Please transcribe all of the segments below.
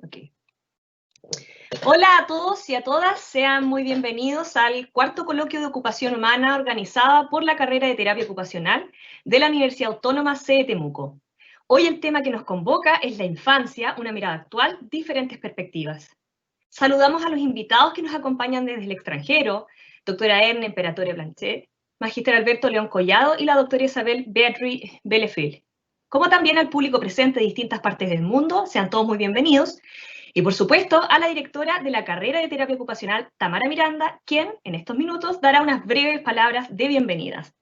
Okay. Hola a todos y a todas, sean muy bienvenidos al cuarto coloquio de ocupación humana organizada por la carrera de terapia ocupacional de la Universidad Autónoma C de Temuco. Hoy el tema que nos convoca es la infancia, una mirada actual, diferentes perspectivas. Saludamos a los invitados que nos acompañan desde el extranjero, doctora Erne Imperatore Blanchet, magíster Alberto León Collado y la doctora Isabel Beatriz Bellefeuille. Como también al público presente de distintas partes del mundo, sean todos muy bienvenidos. Y por supuesto a la directora de la carrera de terapia ocupacional, Tamara Miranda, quien en estos minutos dará unas breves palabras de bienvenidas.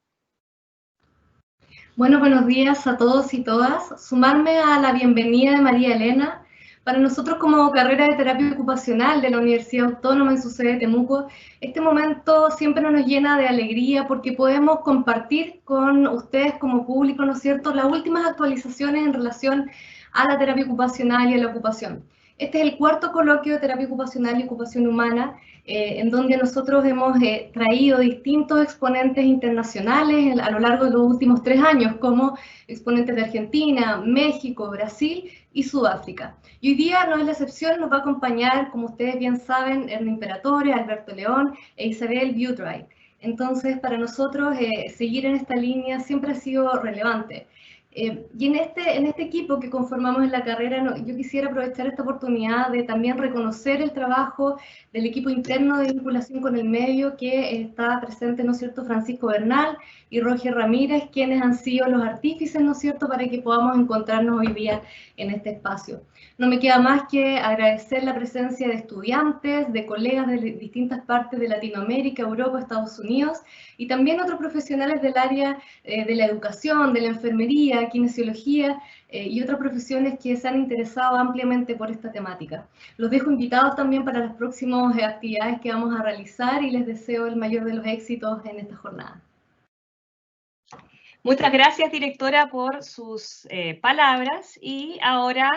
Bueno, buenos días a todos y todas. Sumarme a la bienvenida de María Elena. Para nosotros como carrera de terapia ocupacional de la Universidad Autónoma en su sede de Temuco, este momento siempre nos llena de alegría porque podemos compartir con ustedes como público, ¿no es cierto?, las últimas actualizaciones en relación a la terapia ocupacional y a la ocupación. Este es el cuarto coloquio de terapia ocupacional y ocupación humana, en donde nosotros hemos traído distintos exponentes internacionales a lo largo de los últimos 3 años, como exponentes de Argentina, México, Brasil y Sudáfrica. Y hoy día no es la excepción, nos va a acompañar, como ustedes bien saben, Erne Imperatore, Alberto León e Isabel Beatriz. Entonces, para nosotros seguir en esta línea siempre ha sido relevante. Y en este equipo que conformamos en la carrera, yo quisiera aprovechar esta oportunidad de también reconocer el trabajo del equipo interno de vinculación con el medio que está presente, ¿no es cierto?, Francisco Bernal y Roger Ramírez, quienes han sido los artífices, ¿no es cierto?, para que podamos encontrarnos hoy día en este espacio. No me queda más que agradecer la presencia de estudiantes, de colegas de distintas partes de Latinoamérica, Europa, Estados Unidos, y también otros profesionales del área de la educación, de la enfermería, kinesiología y otras profesiones que se han interesado ampliamente por esta temática. Los dejo invitados también para las próximas actividades que vamos a realizar y les deseo el mayor de los éxitos en esta jornada. Muchas gracias, directora, por sus palabras y ahora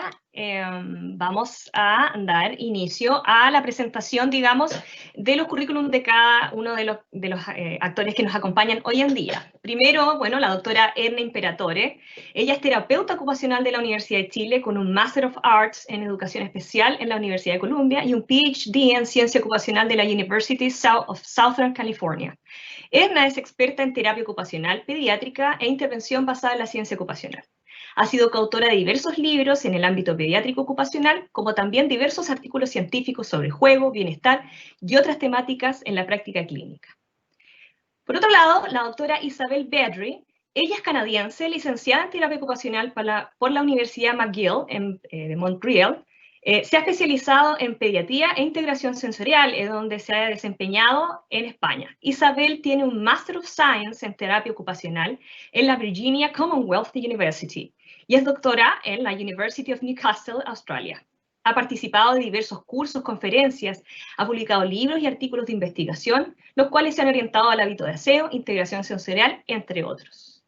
vamos a dar inicio a la presentación, digamos, de los currículums de cada uno de los actores que nos acompañan hoy en día. Primero, bueno, la doctora Erne Imperatore. Ella es terapeuta ocupacional de la Universidad de Chile con un Master of Arts en Educación Especial en la Universidad de Columbia y un PhD en Ciencia Ocupacional de la University of Southern California. Erne es experta en terapia ocupacional pediátrica e intervención basada en la ciencia ocupacional. Ha sido coautora de diversos libros en el ámbito pediátrico ocupacional, como también diversos artículos científicos sobre juego, bienestar y otras temáticas en la práctica clínica. Por otro lado, la doctora Isabel Beatriz, ella es canadiense, licenciada en terapia ocupacional por la Universidad McGill de Montreal. Se ha especializado en pediatría e integración sensorial, donde se ha desempeñado en España. Isabel tiene un Master of Science en terapia ocupacional en la Virginia Commonwealth University y es doctora en la University of Newcastle, Australia. Ha participado de diversos cursos, conferencias, ha publicado libros y artículos de investigación, los cuales se han orientado al hábito de aseo, integración sensorial, entre otros.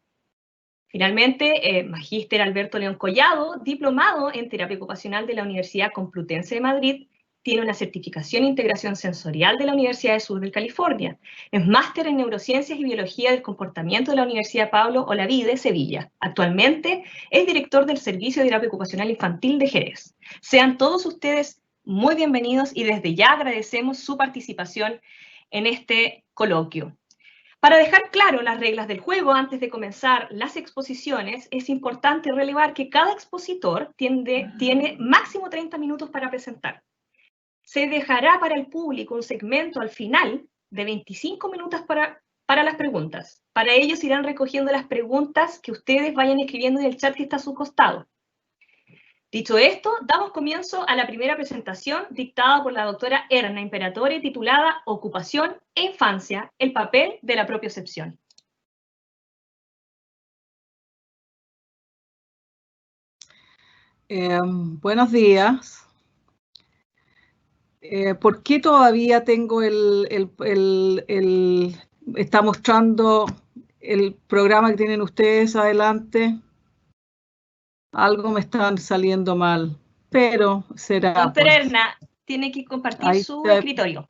Finalmente, magíster Alberto León Collado, diplomado en terapia ocupacional de la Universidad Complutense de Madrid, tiene una certificación en integración sensorial de la Universidad del Sur de California, es máster en neurociencias y biología del comportamiento de la Universidad Pablo Olavide, Sevilla. Actualmente es director del Servicio de Terapia Ocupacional Infantil de Jerez. Sean todos ustedes muy bienvenidos y desde ya agradecemos su participación en este coloquio. Para dejar claro las reglas del juego antes de comenzar las exposiciones, es importante relevar que cada expositor tiene máximo 30 minutos para presentar. Se dejará para el público un segmento al final de 25 minutos para las preguntas. Para ellos irán recogiendo las preguntas que ustedes vayan escribiendo en el chat que está a su costado. Dicho esto, damos comienzo a la primera presentación dictada por la doctora Erne Imperatore, titulada Ocupación e Infancia, el papel de la propiocepción. Buenos días. ¿Por qué todavía tengo está mostrando el programa que tienen ustedes adelante? Algo me están saliendo mal, pero será. Doctora Erne, tiene que compartir su escritorio.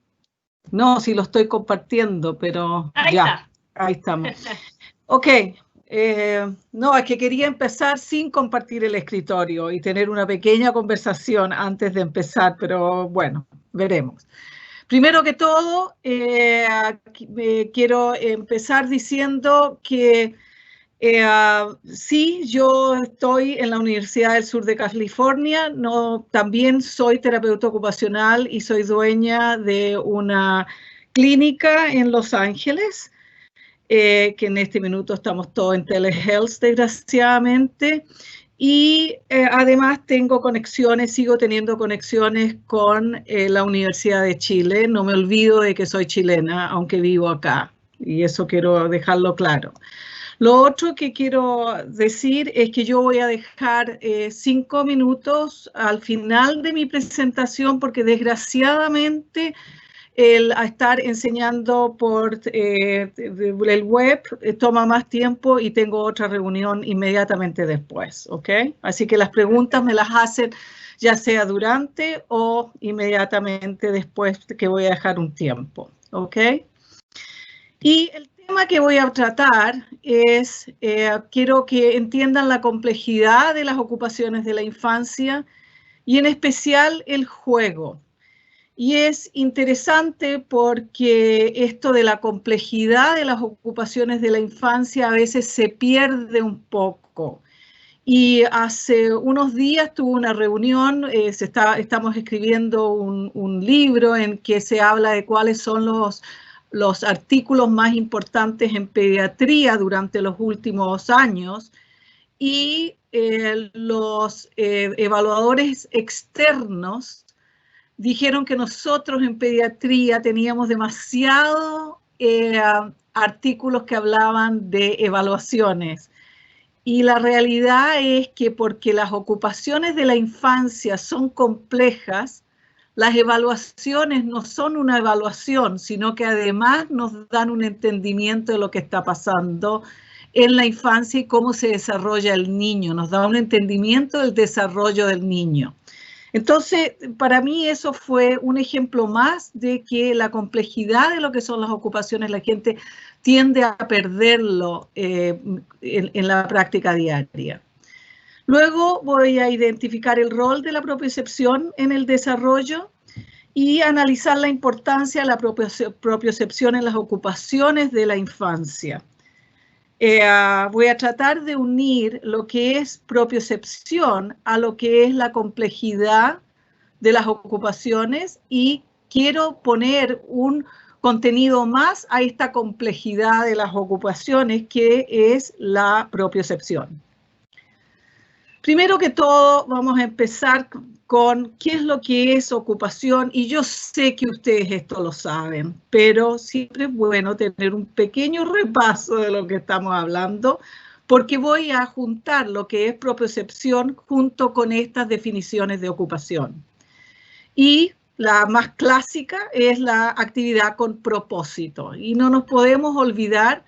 No, sí lo estoy compartiendo, pero ahí ya, está. Ahí estamos. Ok, no, es que quería empezar sin compartir el escritorio y tener una pequeña conversación antes de empezar, pero bueno, veremos. Primero que todo, quiero empezar diciendo que sí, yo estoy en la Universidad del Sur de California, también soy terapeuta ocupacional y soy dueña de una clínica en Los Ángeles, que en este minuto estamos todos en telehealth, desgraciadamente, y además sigo teniendo conexiones con la Universidad de Chile. No me olvido de que soy chilena, aunque vivo acá, y eso quiero dejarlo claro. Lo otro que quiero decir es que yo voy a dejar 5 minutos al final de mi presentación, porque desgraciadamente el estar enseñando por el web toma más tiempo y tengo otra reunión inmediatamente después, ¿ok? Así que las preguntas me las hacen ya sea durante o inmediatamente después, que voy a dejar un tiempo, ¿ok? Y el tema que voy a tratar es, quiero que entiendan la complejidad de las ocupaciones de la infancia y en especial el juego. Y es interesante porque esto de la complejidad de las ocupaciones de la infancia a veces se pierde un poco. Y hace unos días tuve una reunión, estamos escribiendo un libro en que se habla de cuáles son los artículos más importantes en pediatría durante los últimos años. Y los evaluadores externos dijeron que nosotros en pediatría teníamos demasiados artículos que hablaban de evaluaciones. Y la realidad es que porque las ocupaciones de la infancia son complejas, las evaluaciones no son una evaluación, sino que además nos dan un entendimiento de lo que está pasando en la infancia y cómo se desarrolla el niño. Nos da un entendimiento del desarrollo del niño. Entonces, para mí eso fue un ejemplo más de que la complejidad de lo que son las ocupaciones, la gente tiende a perderlo en la práctica diaria. Luego voy a identificar el rol de la propiocepción en el desarrollo y analizar la importancia de la propiocepción en las ocupaciones de la infancia. Voy a tratar de unir lo que es propiocepción a lo que es la complejidad de las ocupaciones y quiero poner un contenido más a esta complejidad de las ocupaciones que es la propiocepción. Primero que todo, vamos a empezar con qué es lo que es ocupación, y yo sé que ustedes esto lo saben, pero siempre es bueno tener un pequeño repaso de lo que estamos hablando, porque voy a juntar lo que es propiocepción junto con estas definiciones de ocupación. Y la más clásica es la actividad con propósito, y no nos podemos olvidar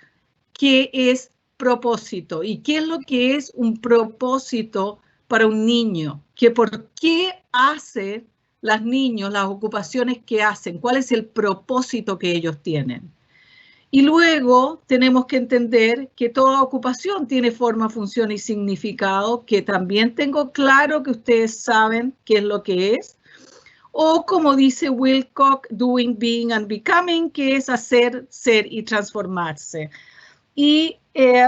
qué es propósito y qué es lo que es un propósito para un niño, que por qué hacen los niños las ocupaciones que hacen, cuál es el propósito que ellos tienen. Y luego tenemos que entender que toda ocupación tiene forma, función y significado, que también tengo claro que ustedes saben qué es lo que es. O como dice Wilcock, doing, being and becoming, que es hacer, ser y transformarse. Y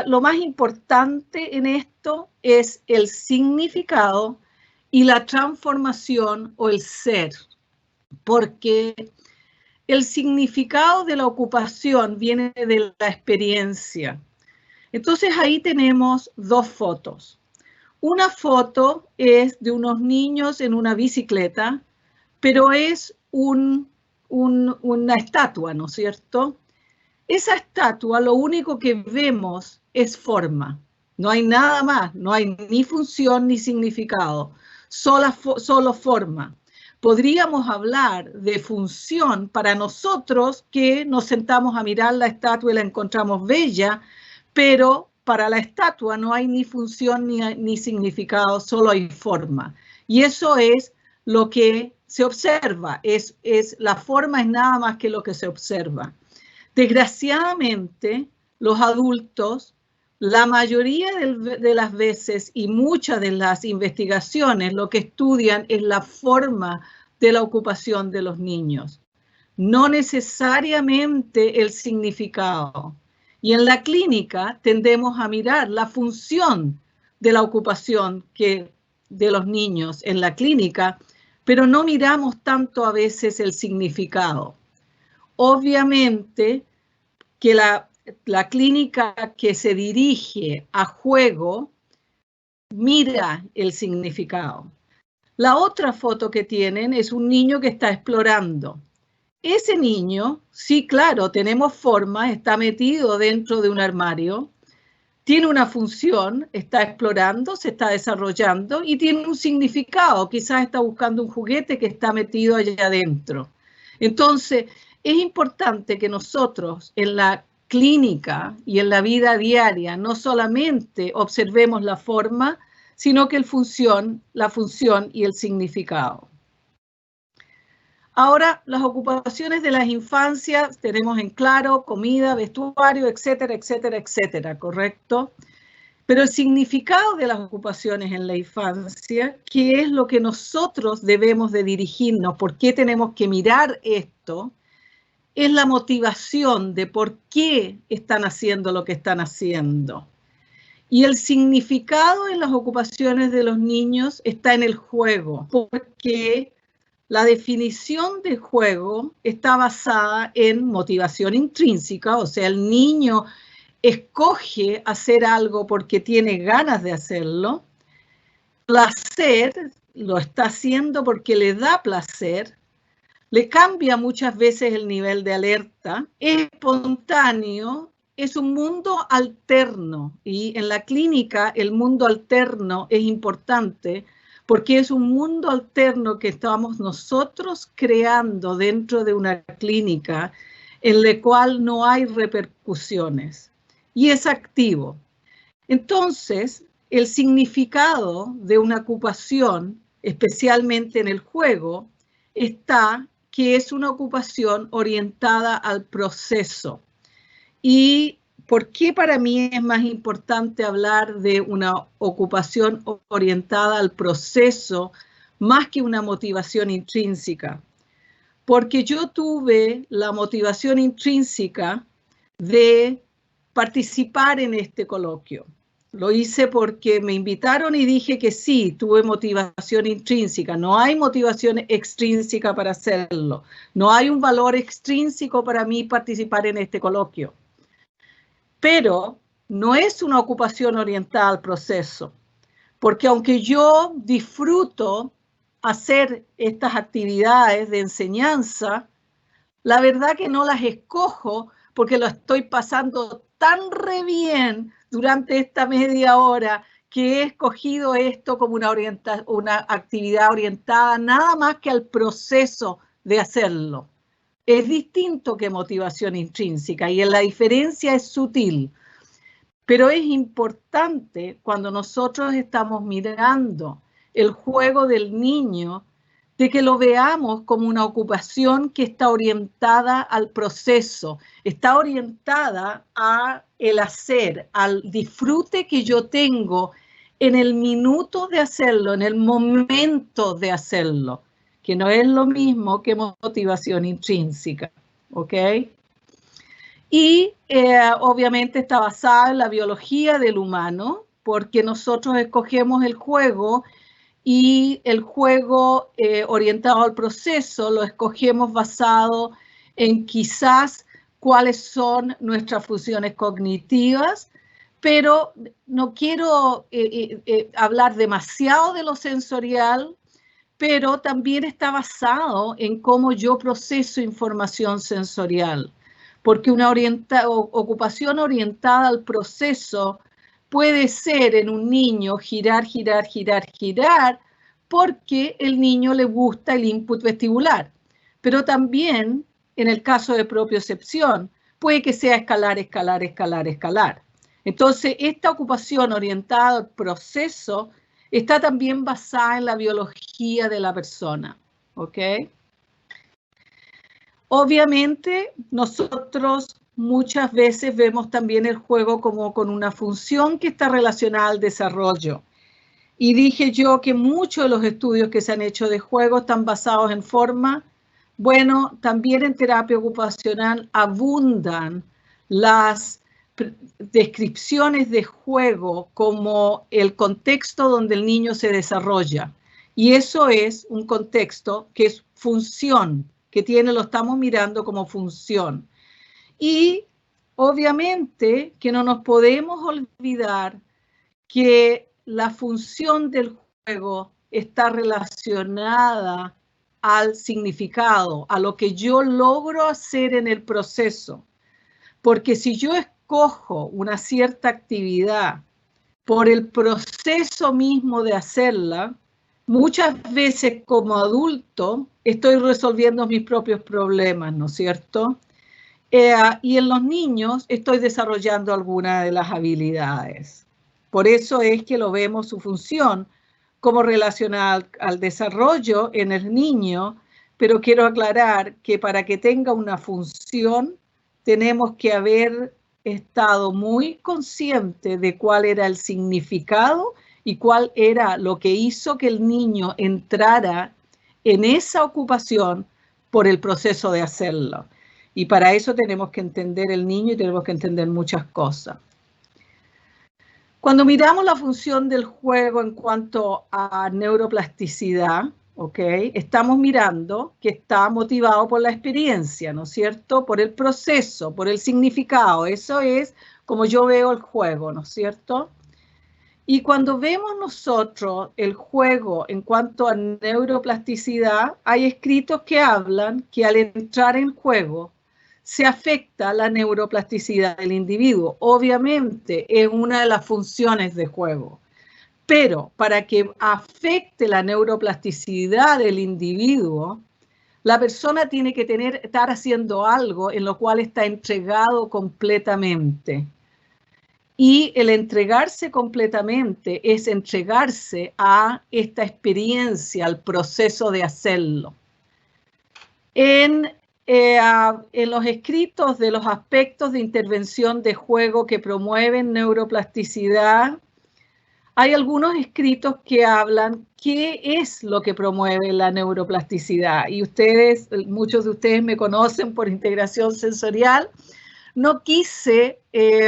lo más importante en esto es el significado y la transformación o el ser, porque el significado de la ocupación viene de la experiencia. Entonces ahí tenemos dos fotos. Una foto es de unos niños en una bicicleta, pero es una estatua, ¿no es cierto? Esa estatua, lo único que vemos es forma. No hay nada más, no hay ni función ni significado, solo forma. Podríamos hablar de función para nosotros que nos sentamos a mirar la estatua y la encontramos bella, pero para la estatua no hay ni función ni significado, solo hay forma. Y eso es lo que se observa, la forma es nada más que lo que se observa. Desgraciadamente, los adultos La mayoría de las veces y muchas de las investigaciones lo que estudian es la forma de la ocupación de los niños, no necesariamente el significado. Y en la clínica tendemos a mirar la función de la ocupación de los niños en la clínica, pero no miramos tanto a veces el significado. Obviamente que la clínica que se dirige a juego mira el significado. La otra foto que tienen es un niño que está explorando. Ese niño, sí, claro, tenemos forma, está metido dentro de un armario, tiene una función, está explorando, se está desarrollando y tiene un significado. Quizás está buscando un juguete que está metido allá adentro. Entonces, es importante que nosotros en la clínica y en la vida diaria no solamente observemos la forma, sino que la función y el significado. Ahora, las ocupaciones de las infancias tenemos en claro comida, vestuario, etcétera, etcétera, etcétera, ¿correcto? Pero el significado de las ocupaciones en la infancia, ¿qué es lo que nosotros debemos de dirigirnos? ¿Por qué tenemos que mirar esto? Es la motivación de por qué están haciendo lo que están haciendo. Y el significado en las ocupaciones de los niños está en el juego, porque la definición de juego está basada en motivación intrínseca, o sea, el niño escoge hacer algo porque tiene ganas de hacerlo. Placer, lo está haciendo porque le da placer. Le cambia muchas veces el nivel de alerta. Es espontáneo, es un mundo alterno. Y en la clínica el mundo alterno es importante porque es un mundo alterno que estamos nosotros creando dentro de una clínica en la cual no hay repercusiones. Y es activo. Entonces, el significado de una ocupación, especialmente en el juego, está que es una ocupación orientada al proceso. ¿Y por qué para mí es más importante hablar de una ocupación orientada al proceso más que una motivación intrínseca? Porque yo tuve la motivación intrínseca de participar en este coloquio. Lo hice porque me invitaron y dije que sí, tuve motivación intrínseca. No hay motivación extrínseca para hacerlo. No hay un valor extrínseco para mí participar en este coloquio. Pero no es una ocupación orientada al proceso. Porque aunque yo disfruto hacer estas actividades de enseñanza, la verdad que no las escojo porque lo estoy pasando tan re bien durante esta media hora que he escogido esto como una actividad orientada nada más que al proceso de hacerlo. Es distinto que motivación intrínseca y la diferencia es sutil. Pero es importante cuando nosotros estamos mirando el juego del niño, de que lo veamos como una ocupación que está orientada al proceso, está orientada a el hacer, al disfrute que yo tengo en el minuto de hacerlo, en el momento de hacerlo, que no es lo mismo que motivación intrínseca, ¿ok? Y obviamente está basada en la biología del humano, porque nosotros escogemos el juego y el juego orientado al proceso lo escogemos basado en quizás cuáles son nuestras funciones cognitivas, pero no quiero hablar demasiado de lo sensorial, pero también está basado en cómo yo proceso información sensorial, porque una ocupación orientada al proceso puede ser en un niño girar, girar, girar, girar, porque el niño le gusta el input vestibular. Pero también, en el caso de propiocepción, puede que sea escalar, escalar, escalar, escalar. Entonces, esta ocupación orientada al proceso está también basada en la biología de la persona, ¿ok? Obviamente, nosotros muchas veces vemos también el juego como con una función que está relacionada al desarrollo. Y dije yo que muchos de los estudios que se han hecho de juego están basados en forma. Bueno, también en terapia ocupacional abundan las descripciones de juego como el contexto donde el niño se desarrolla. Y eso es un contexto que es función, que tiene, lo estamos mirando como función. Y obviamente que no nos podemos olvidar que la función del juego está relacionada al significado, a lo que yo logro hacer en el proceso. Porque si yo escojo una cierta actividad por el proceso mismo de hacerla, muchas veces como adulto estoy resolviendo mis propios problemas, ¿no es cierto? Y en los niños estoy desarrollando alguna de las habilidades. Por eso es que lo vemos su función como relacionada al desarrollo en el niño, pero quiero aclarar que para que tenga una función tenemos que haber estado muy conscientes de cuál era el significado y cuál era lo que hizo que el niño entrara en esa ocupación por el proceso de hacerlo. Y para eso tenemos que entender el niño y tenemos que entender muchas cosas. Cuando miramos la función del juego en cuanto a neuroplasticidad, ¿okay? Estamos mirando que está motivado por la experiencia, ¿no es cierto? Por el proceso, por el significado. Eso es como yo veo el juego, ¿no es cierto? Y cuando vemos nosotros el juego en cuanto a neuroplasticidad, hay escritos que hablan que al entrar en juego se afecta la neuroplasticidad del individuo. Obviamente es una de las funciones de juego. Pero para que afecte la neuroplasticidad del individuo, la persona tiene que estar haciendo algo en lo cual está entregado completamente. Y el entregarse completamente es entregarse a esta experiencia, al proceso de hacerlo. En los escritos de los aspectos de intervención de juego que promueven neuroplasticidad, hay algunos escritos que hablan qué es lo que promueve la neuroplasticidad. Y ustedes, muchos de ustedes me conocen por integración sensorial. No quise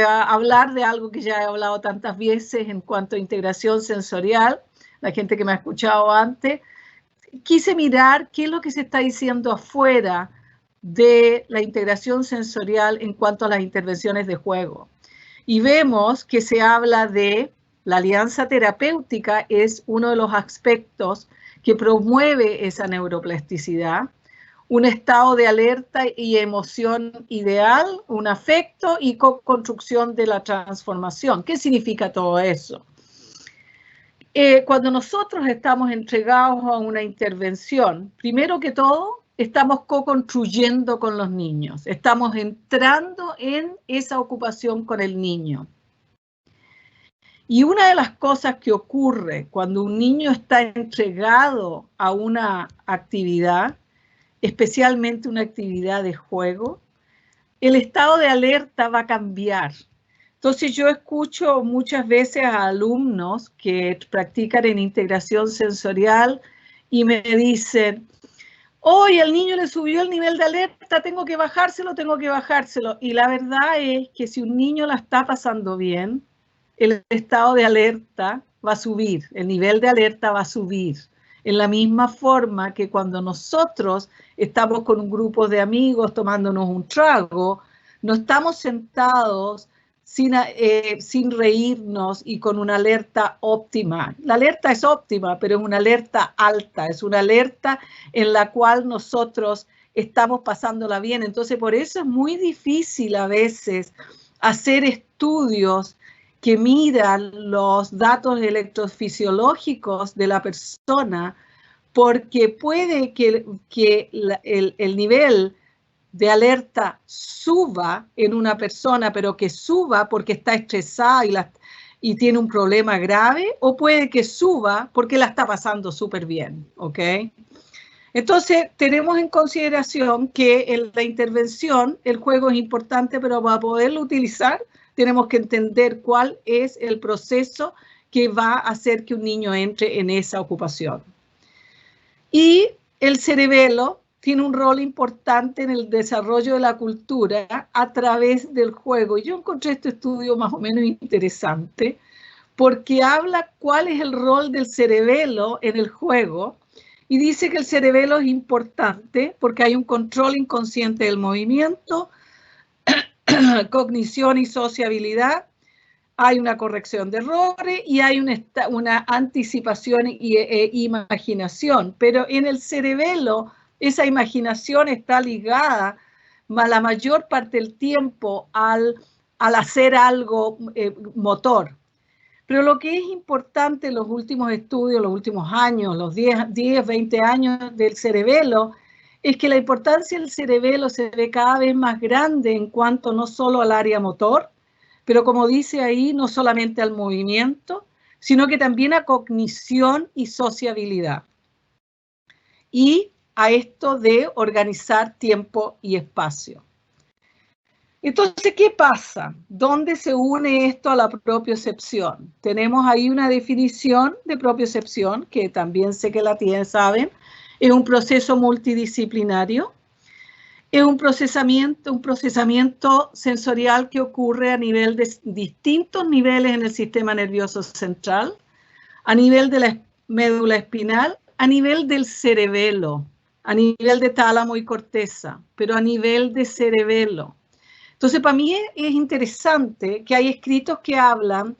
hablar de algo que ya he hablado tantas veces en cuanto a integración sensorial, la gente que me ha escuchado antes. Quise mirar qué es lo que se está diciendo afuera de la integración sensorial en cuanto a las intervenciones de juego. Y vemos que se habla de la alianza terapéutica es uno de los aspectos que promueve esa neuroplasticidad, un estado de alerta y emoción ideal, un afecto y co-construcción de la transformación. ¿Qué significa todo eso? Cuando nosotros estamos entregados a una intervención, primero que todo, estamos co-construyendo con los niños, estamos entrando en esa ocupación con el niño. Y una de las cosas que ocurre cuando un niño está entregado a una actividad, especialmente una actividad de juego, el estado de alerta va a cambiar. Entonces yo escucho muchas veces a alumnos que practican en integración sensorial y me dicen, hoy al niño le subió el nivel de alerta, tengo que bajárselo. Y la verdad es que si un niño la está pasando bien, el estado de alerta va a subir, el nivel de alerta va a subir. En la misma forma que cuando nosotros estamos con un grupo de amigos tomándonos un trago, no estamos sentados sin reírnos y con una alerta óptima. La alerta es óptima, pero es una alerta alta, es una alerta en la cual nosotros estamos pasándola bien. Entonces, por eso es muy difícil a veces hacer estudios que miran los datos electrofisiológicos de la persona, porque puede que el nivel de alerta suba en una persona, pero que suba porque está estresada y tiene un problema grave, o puede que suba porque la está pasando súper bien, ¿ok? Entonces, tenemos en consideración que en la intervención el juego es importante, pero para poderlo utilizar tenemos que entender cuál es el proceso que va a hacer que un niño entre en esa ocupación. Y el cerebelo tiene un rol importante en el desarrollo de la cultura a través del juego. Y yo encontré este estudio más o menos interesante porque habla cuál es el rol del cerebelo en el juego y dice que el cerebelo es importante porque hay un control inconsciente del movimiento, cognición y sociabilidad, hay una corrección de errores y hay una anticipación e imaginación. Pero en el cerebelo esa imaginación está ligada la mayor parte del tiempo al hacer algo motor. Pero lo que es importante en los últimos estudios, los últimos años, los 10, 20 años del cerebelo, es que la importancia del cerebelo se ve cada vez más grande en cuanto no solo al área motor, pero como dice ahí, no solamente al movimiento, sino que también a cognición y sociabilidad. Y a esto de organizar tiempo y espacio. Entonces, ¿qué pasa? ¿Dónde se une esto a la propiocepción? Tenemos ahí una definición de propiocepción, que también sé que la tienen, saben. Es un proceso multidisciplinario. Es un procesamiento sensorial que ocurre a nivel de distintos niveles en el sistema nervioso central, a nivel de la médula espinal, a nivel del cerebelo, a nivel de tálamo y corteza, pero a nivel de cerebelo. Entonces, para mí es interesante que hay escritos que hablan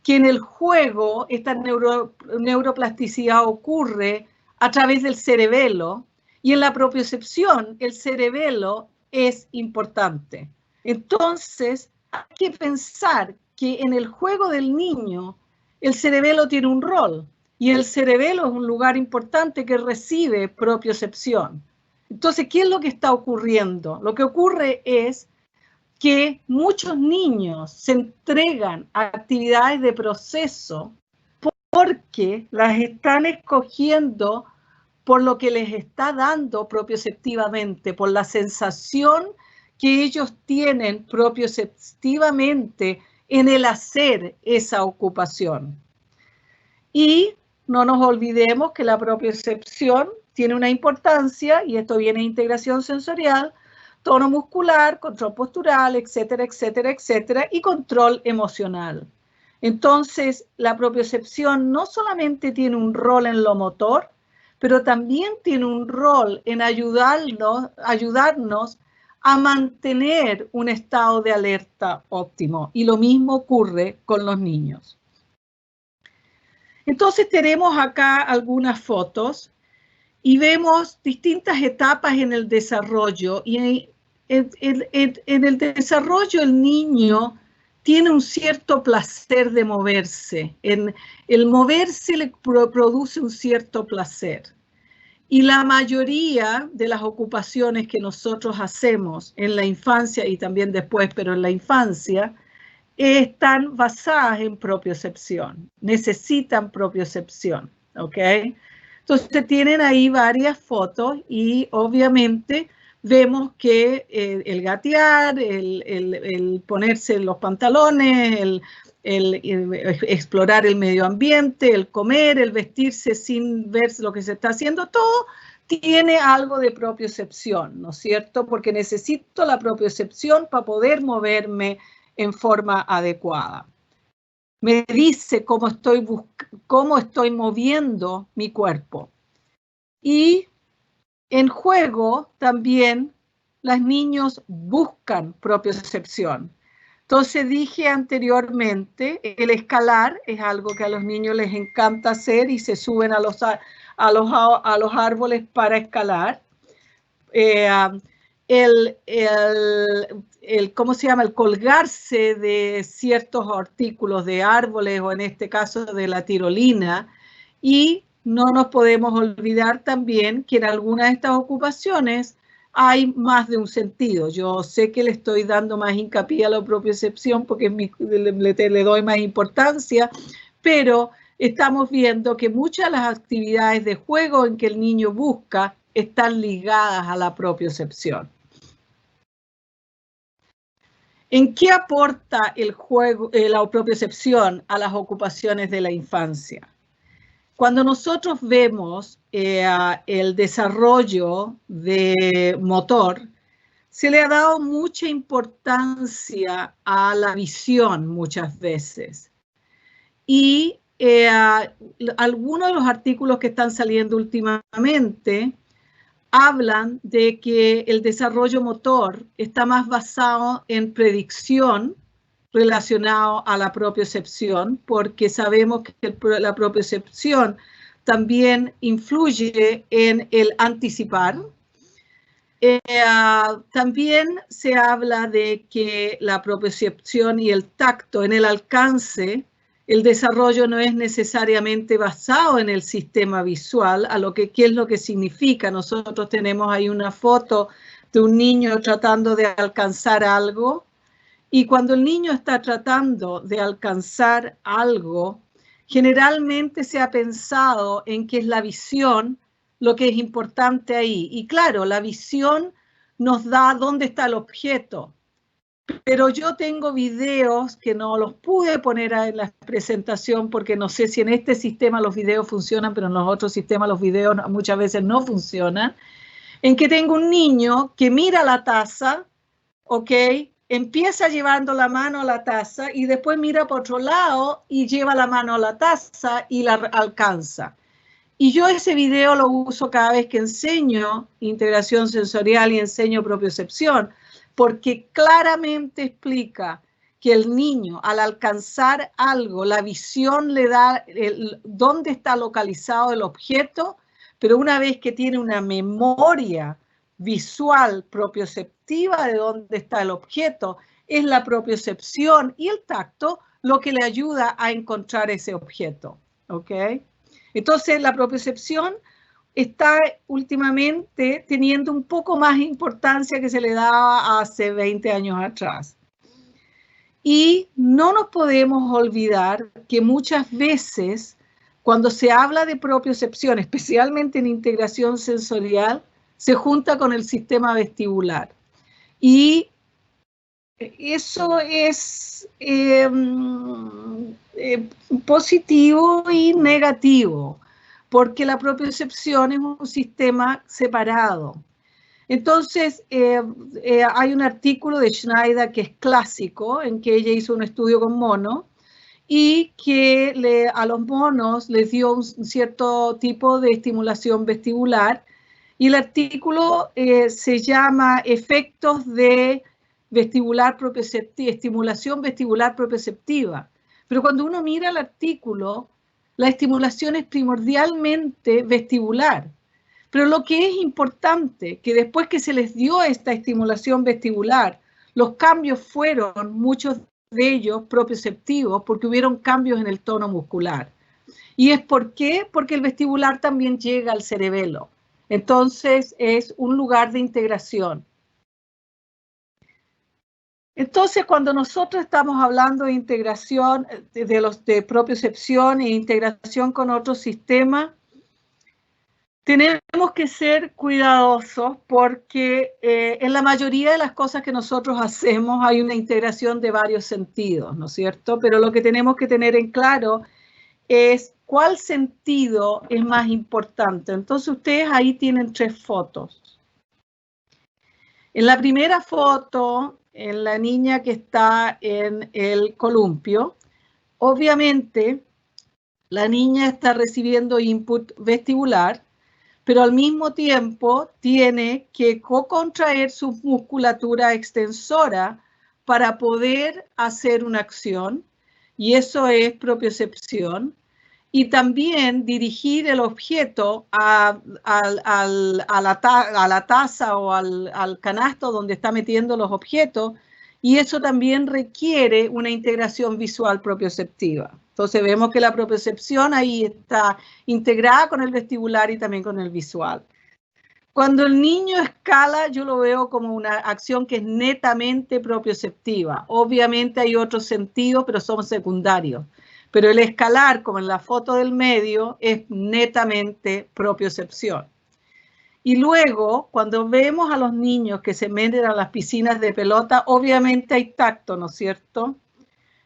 que en el juego esta neuroplasticidad ocurre a través del cerebelo y en la propiocepción el cerebelo es importante. Entonces, hay que pensar que en el juego del niño el cerebelo tiene un rol y el cerebelo es un lugar importante que recibe propiocepción. Entonces, ¿qué es lo que está ocurriendo? Lo que ocurre es que muchos niños se entregan a actividades de proceso porque las están escogiendo por lo que les está dando propioceptivamente, por la sensación que ellos tienen propioceptivamente en el hacer esa ocupación. Y no nos olvidemos que la propiocepción tiene una importancia, y esto viene de integración sensorial, tono muscular, control postural, etcétera, etcétera, etcétera, y control emocional. Entonces, la propiocepción no solamente tiene un rol en lo motor, pero también tiene un rol en ayudarnos a mantener un estado de alerta óptimo. Y lo mismo ocurre con los niños. Entonces, tenemos acá algunas fotos y vemos distintas etapas en el desarrollo. Y en el desarrollo el niño tiene un cierto placer de moverse. El moverse le produce un cierto placer. Y la mayoría de las ocupaciones que nosotros hacemos en la infancia y también después, pero en la infancia, están basadas en propiocepción. Necesitan propiocepción, ¿ok? Entonces tienen ahí varias fotos y obviamente vemos que el gatear, el ponerse los pantalones, el explorar el medio ambiente, el comer, el vestirse sin ver lo que se está haciendo, todo tiene algo de propiocepción, ¿no es cierto? Porque necesito la propiocepción para poder moverme en forma adecuada. Me dice cómo estoy moviendo mi cuerpo. Y en juego también los niños buscan propiocepción. Entonces dije anteriormente, el escalar es algo que a los niños les encanta hacer y se suben a los árboles para escalar. ¿Cómo se llama? El colgarse de ciertos artículos de árboles o en este caso de la tirolina. Y no nos podemos olvidar también que en algunas de estas ocupaciones hay más de un sentido. Yo sé que le estoy dando más hincapié a la propiocepción porque le doy más importancia, pero estamos viendo que muchas de las actividades de juego en que el niño busca están ligadas a la propiocepción. ¿En qué aporta el juego, la propiocepción a las ocupaciones de la infancia? Cuando nosotros vemos el desarrollo de motor, se le ha dado mucha importancia a la visión muchas veces. Y algunos de los artículos que están saliendo últimamente hablan de que el desarrollo motor está más basado en predicción relacionado a la propiocepción, porque sabemos que la propiocepción también influye en el anticipar. También se habla de que la propiocepción y el tacto en el alcance, el desarrollo no es necesariamente basado en el sistema visual, ¿qué es lo que significa? Nosotros tenemos ahí una foto de un niño tratando de alcanzar algo, y cuando el niño está tratando de alcanzar algo, generalmente se ha pensado en que es la visión lo que es importante ahí. Y claro, la visión nos da dónde está el objeto. Pero yo tengo videos que no los pude poner en la presentación porque no sé si en este sistema los videos funcionan, pero en los otros sistemas los videos muchas veces no funcionan, en que tengo un niño que mira la taza, ¿ok? Empieza llevando la mano a la taza y después mira por otro lado y lleva la mano a la taza y la alcanza. Y yo ese video lo uso cada vez que enseño integración sensorial y enseño propiocepción, porque claramente explica que el niño al alcanzar algo, la visión le da dónde está localizado el objeto, pero una vez que tiene una memoria visual propioceptiva de dónde está el objeto, es la propiocepción y el tacto lo que le ayuda a encontrar ese objeto, ¿ok? Entonces, la propiocepción está últimamente teniendo un poco más importancia que se le daba hace 20 años atrás. Y no nos podemos olvidar que muchas veces, cuando se habla de propiocepción, especialmente en integración sensorial, se junta con el sistema vestibular. Y eso es positivo y negativo, porque la propiocepción es un sistema separado. Entonces, hay un artículo de Schneider que es clásico, en que ella hizo un estudio con monos, y que a los monos les dio un cierto tipo de estimulación vestibular, y el artículo se llama Efectos de estimulación vestibular propioceptiva. Pero cuando uno mira el artículo, la estimulación es primordialmente vestibular. Pero lo que es importante, que después que se les dio esta estimulación vestibular, los cambios fueron, muchos de ellos, propioceptivos, porque hubieron cambios en el tono muscular. ¿Y es por qué? Porque el vestibular también llega al cerebelo. Entonces, es un lugar de integración. Entonces, cuando nosotros estamos hablando de integración, de propiocepción e integración con otros sistemas, tenemos que ser cuidadosos porque en la mayoría de las cosas que nosotros hacemos hay una integración de varios sentidos, ¿no es cierto? Pero lo que tenemos que tener en claro es cuál sentido es más importante. Entonces, ustedes ahí tienen 3 fotos. En la primera foto, en la niña que está en el columpio, obviamente la niña está recibiendo input vestibular, pero al mismo tiempo tiene que co-contraer su musculatura extensora para poder hacer una acción, y eso es propiocepción. Y también dirigir el objeto a la taza o al canasto donde está metiendo los objetos, y eso también requiere una integración visual propioceptiva. Entonces vemos que la propiocepción ahí está integrada con el vestibular y también con el visual. Cuando el niño escala, yo lo veo como una acción que es netamente propioceptiva. Obviamente hay otros sentidos, pero son secundarios. Pero el escalar, como en la foto del medio, es netamente propiocepción. Y luego, cuando vemos a los niños que se meten a las piscinas de pelota, obviamente hay tacto, ¿no es cierto?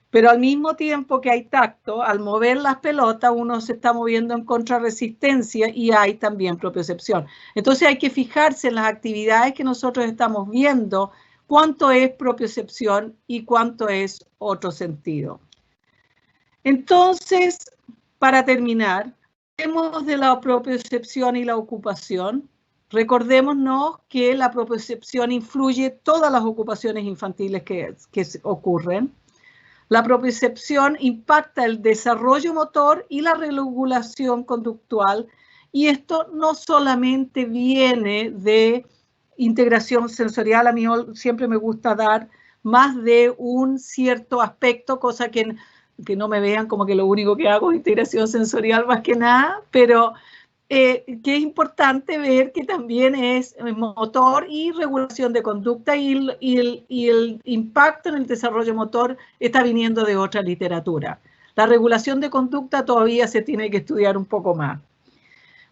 Pero al mismo tiempo que hay tacto, al mover las pelotas, uno se está moviendo en contrarresistencia y hay también propiocepción. Entonces hay que fijarse en las actividades que nosotros estamos viendo, cuánto es propiocepción y cuánto es otro sentido. Entonces, para terminar, hablemos de la propiocepción y la ocupación. Recordémonos que la propiocepción influye en todas las ocupaciones infantiles que ocurren. La propiocepción impacta el desarrollo motor y la regulación conductual, y esto no solamente viene de integración sensorial. A mí siempre me gusta dar más de un cierto aspecto, cosa que no me vean como que lo único que hago es integración sensorial más que nada, pero que es importante ver que también es motor y regulación de conducta, y el impacto en el desarrollo motor está viniendo de otra literatura. La regulación de conducta todavía se tiene que estudiar un poco más.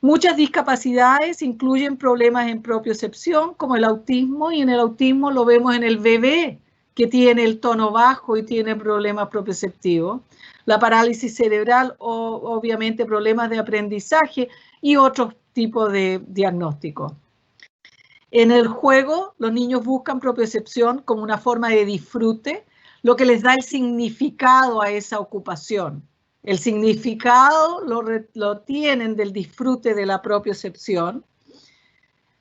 Muchas discapacidades incluyen problemas en propiocepción, como el autismo, y en el autismo lo vemos en el bebé, que tiene el tono bajo y tiene problemas propioceptivos. La parálisis cerebral, obviamente problemas de aprendizaje y otros tipos de diagnósticos. En el juego, los niños buscan propiocepción como una forma de disfrute, lo que les da el significado a esa ocupación. El significado lo tienen del disfrute de la propiocepción.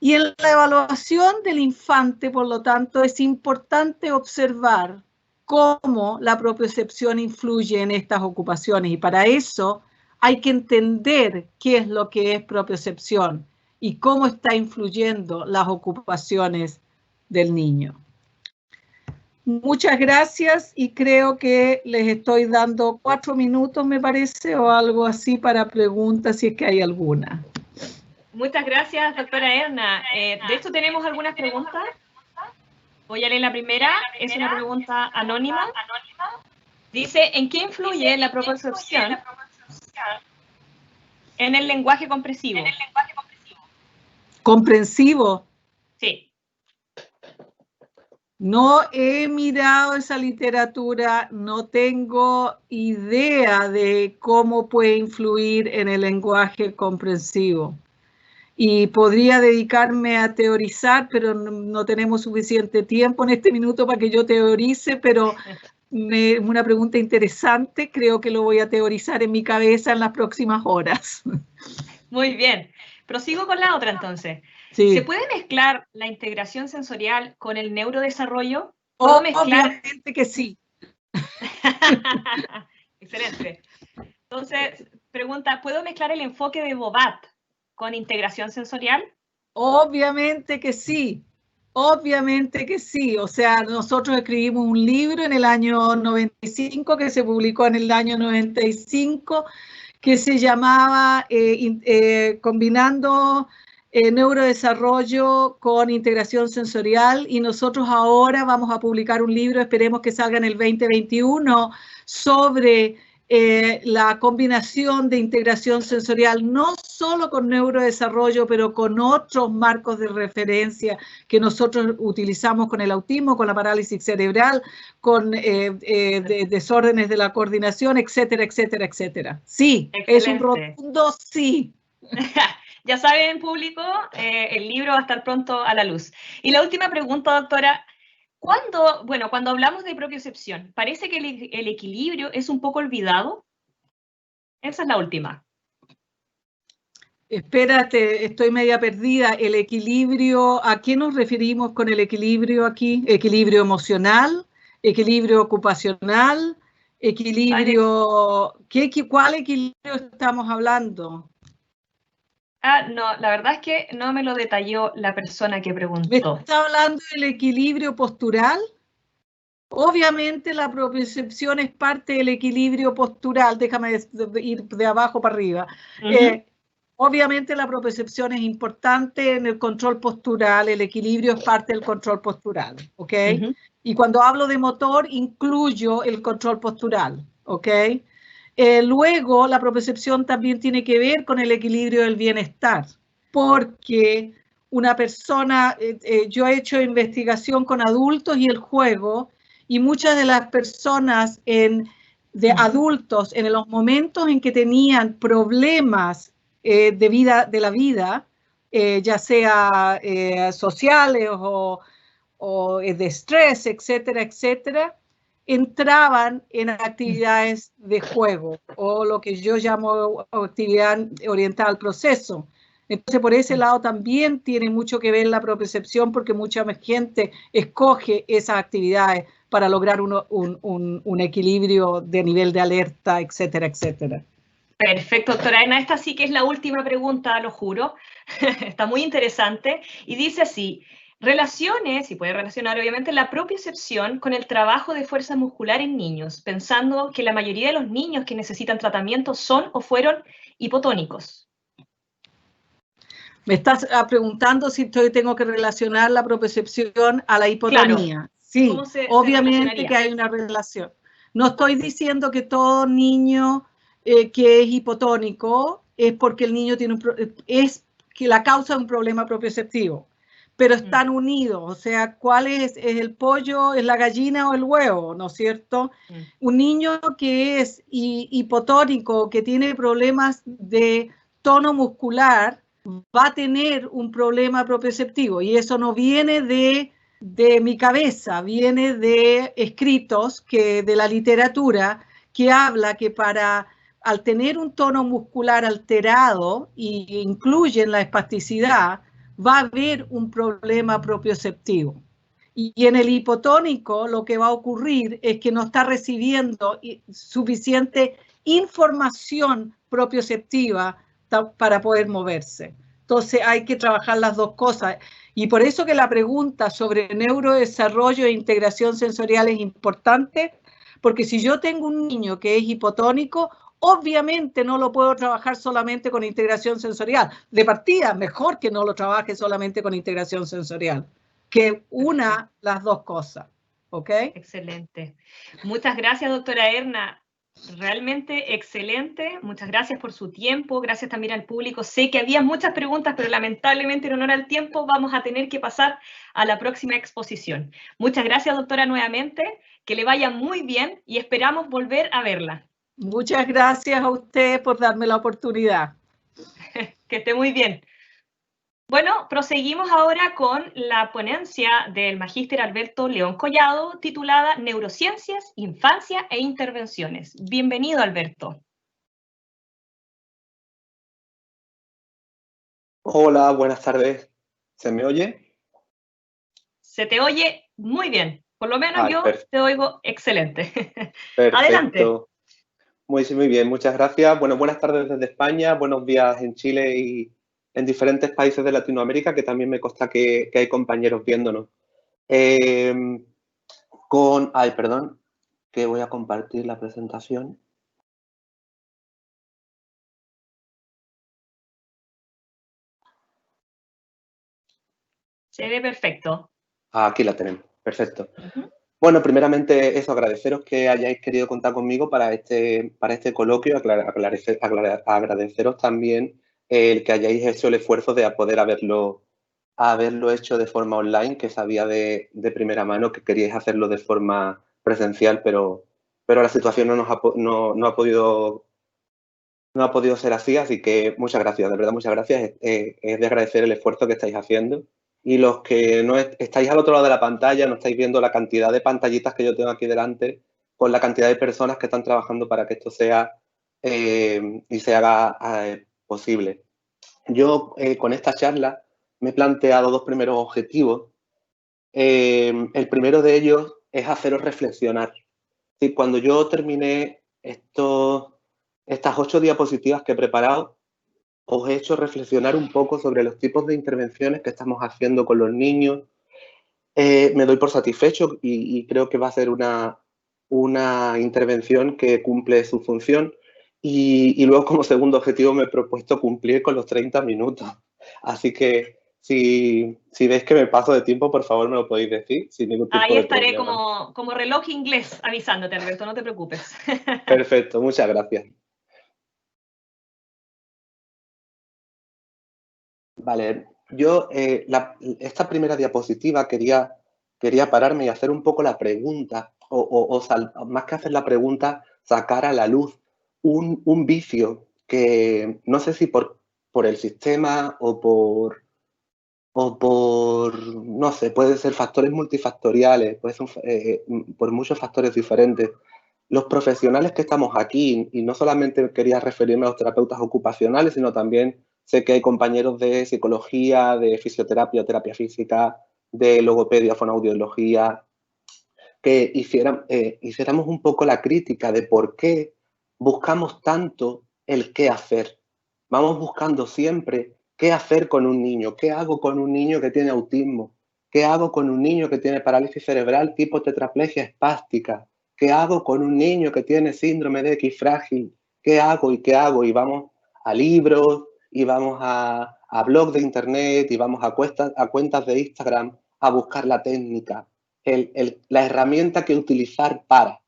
Y en la evaluación del infante, por lo tanto, es importante observar cómo la propiocepción influye en estas ocupaciones, y para eso hay que entender qué es lo que es propiocepción y cómo está influyendo las ocupaciones del niño. Muchas gracias, y creo que les estoy dando 4 minutos, me parece, o algo así, para preguntas, si es que hay alguna. Muchas gracias, doctora Edna. De esto tenemos algunas preguntas. Voy a leer la primera. Es una pregunta anónima. Dice, ¿en qué influye la propiocepción en el lenguaje comprensivo? ¿Comprensivo? Sí. No he mirado esa literatura, no tengo idea de cómo puede influir en el lenguaje comprensivo. Y podría dedicarme a teorizar, pero no tenemos suficiente tiempo en este minuto para que yo teorice, pero es una pregunta interesante. Creo que lo voy a teorizar en mi cabeza en las próximas horas. Muy bien. Prosigo con la otra entonces. Sí. ¿Se puede mezclar la integración sensorial con el neurodesarrollo? ¿Puedo mezclar? Obviamente que sí. Excelente. Entonces, pregunta, ¿puedo mezclar el enfoque de Bobat con integración sensorial? Obviamente que sí. Obviamente que sí. O sea, nosotros escribimos un libro en el año 95 que se publicó en el año 95 que se llamaba Combinando neurodesarrollo con integración sensorial, y nosotros ahora vamos a publicar un libro, esperemos que salga en el 2021, sobre la combinación de integración sensorial, no solo con neurodesarrollo, pero con otros marcos de referencia que nosotros utilizamos con el autismo, con la parálisis cerebral, con desórdenes de la coordinación, etcétera, etcétera, etcétera. Sí, excelente. Es un rotundo sí. Ya saben, público, el libro va a estar pronto a la luz. Y la última pregunta, doctora. Cuando hablamos de propiocepción, ¿parece que el equilibrio es un poco olvidado? Esa es la última. Espérate, estoy media perdida. El equilibrio, ¿a qué nos referimos con el equilibrio aquí? ¿Equilibrio emocional? ¿Equilibrio ocupacional? ¿Equilibrio? ¿Cuál equilibrio estamos hablando? No, la verdad es que no me lo detalló la persona que preguntó. ¿Me está hablando del equilibrio postural? Obviamente la propiocepción es parte del equilibrio postural. Déjame ir de abajo para arriba. Obviamente la propiocepción es importante en el control postural, el equilibrio es parte del control postural, ¿ok? Y cuando hablo de motor, incluyo el control postural, ¿ok? Luego, la propiocepción también tiene que ver con el equilibrio del bienestar, porque una persona, yo he hecho investigación con adultos y el juego, y muchas de las personas de adultos en los momentos en que tenían problemas de la vida, ya sea sociales o de estrés, etcétera, etcétera, entraban en actividades de juego o lo que yo llamo actividad orientada al proceso. Entonces, por ese lado también tiene mucho que ver la propiocepción, porque mucha gente escoge esas actividades para lograr un equilibrio de nivel de alerta, etcétera, etcétera. Perfecto, doctora Erna. Esta sí que es la última pregunta, lo juro. Está muy interesante. Y dice así: relaciones, y puede relacionar obviamente la propiocepción con el trabajo de fuerza muscular en niños, pensando que la mayoría de los niños que necesitan tratamiento son o fueron hipotónicos. Me estás preguntando si tengo que relacionar la propiocepción a la hipotonía. Claro. Sí, obviamente que hay una relación. No estoy diciendo que todo niño que es hipotónico es porque el niño tiene es que la causa de un problema propioceptivo, pero están unidos. O sea, ¿cuál es el pollo, es la gallina o el huevo? ¿No es cierto? Un niño que es hipotónico, que tiene problemas de tono muscular, va a tener un problema propioceptivo, y eso no viene de mi cabeza, viene de escritos de la literatura, que habla que al tener un tono muscular alterado e incluyen la espasticidad, va a haber un problema propioceptivo. Y en el hipotónico lo que va a ocurrir es que no está recibiendo suficiente información propioceptiva para poder moverse. Entonces hay que trabajar las dos cosas. Y por eso que la pregunta sobre neurodesarrollo e integración sensorial es importante, porque si yo tengo un niño que es hipotónico, obviamente no lo puedo trabajar solamente con integración sensorial. De partida, mejor que no lo trabaje solamente con integración sensorial, que una las dos cosas. ¿Ok? Excelente. Muchas gracias, doctora Erna. Realmente excelente. Muchas gracias por su tiempo. Gracias también al público. Sé que había muchas preguntas, pero lamentablemente en honor al tiempo vamos a tener que pasar a la próxima exposición. Muchas gracias, doctora, nuevamente. Que le vaya muy bien y esperamos volver a verla. Muchas gracias a usted por darme la oportunidad. Que esté muy bien. Bueno, proseguimos ahora con la ponencia del magíster Alberto León Collado, titulada Neurociencias, Infancia e Intervenciones. Bienvenido, Alberto. Hola, buenas tardes. ¿Se me oye? Se te oye muy bien. Por lo menos yo te oigo excelente. Perfecto. Adelante. Muy bien, muchas gracias. Bueno, buenas tardes desde España, buenos días en Chile y en diferentes países de Latinoamérica, que también me consta que hay compañeros viéndonos. Perdón, que voy a compartir la presentación. Se ve perfecto. Aquí la tenemos, perfecto. Bueno, primeramente eso, agradeceros que hayáis querido contar conmigo para este coloquio, agradeceros también el que hayáis hecho el esfuerzo de poder haberlo hecho de forma online, que sabía de primera mano que queríais hacerlo de forma presencial, pero la situación no ha podido ser así, así que muchas gracias, de verdad, muchas gracias. Es de agradecer el esfuerzo que estáis haciendo. Y los que no estáis al otro lado de la pantalla, no estáis viendo la cantidad de pantallitas que yo tengo aquí delante, con la cantidad de personas que están trabajando para que esto sea y se haga posible. Yo con esta charla me he planteado dos primeros objetivos. El primero de ellos es haceros reflexionar. Sí, cuando yo terminé estas 8 diapositivas que he preparado, os he hecho reflexionar un poco sobre los tipos de intervenciones que estamos haciendo con los niños. Me doy por satisfecho y creo que va a ser una intervención que cumple su función. Y luego, como segundo objetivo, me he propuesto cumplir con los 30 minutos. Así que Si veis que me paso de tiempo, por favor me lo podéis decir, sin ningún tipo Ahí de estaré problema. como reloj inglés avisándote, Alberto, no te preocupes. Perfecto, muchas gracias. Vale, yo esta primera diapositiva quería pararme y hacer un poco la pregunta, más que hacer la pregunta, sacar a la luz un vicio que no sé si por el sistema o por, no sé, puede ser factores multifactoriales, puede ser por muchos factores diferentes. Los profesionales que estamos aquí, y no solamente quería referirme a los terapeutas ocupacionales, sino también sé que hay compañeros de psicología, de fisioterapia, terapia física, de logopedia, fonoaudiología, que hiciéramos un poco la crítica de por qué buscamos tanto el qué hacer. Vamos buscando siempre qué hacer con un niño, qué hago con un niño que tiene autismo, qué hago con un niño que tiene parálisis cerebral tipo tetraplegia espástica, qué hago con un niño que tiene síndrome de X frágil, qué hago y qué hago, y vamos a libros, y vamos a blogs de internet, y vamos a cuentas de Instagram a buscar la técnica, la herramienta que utilizar para.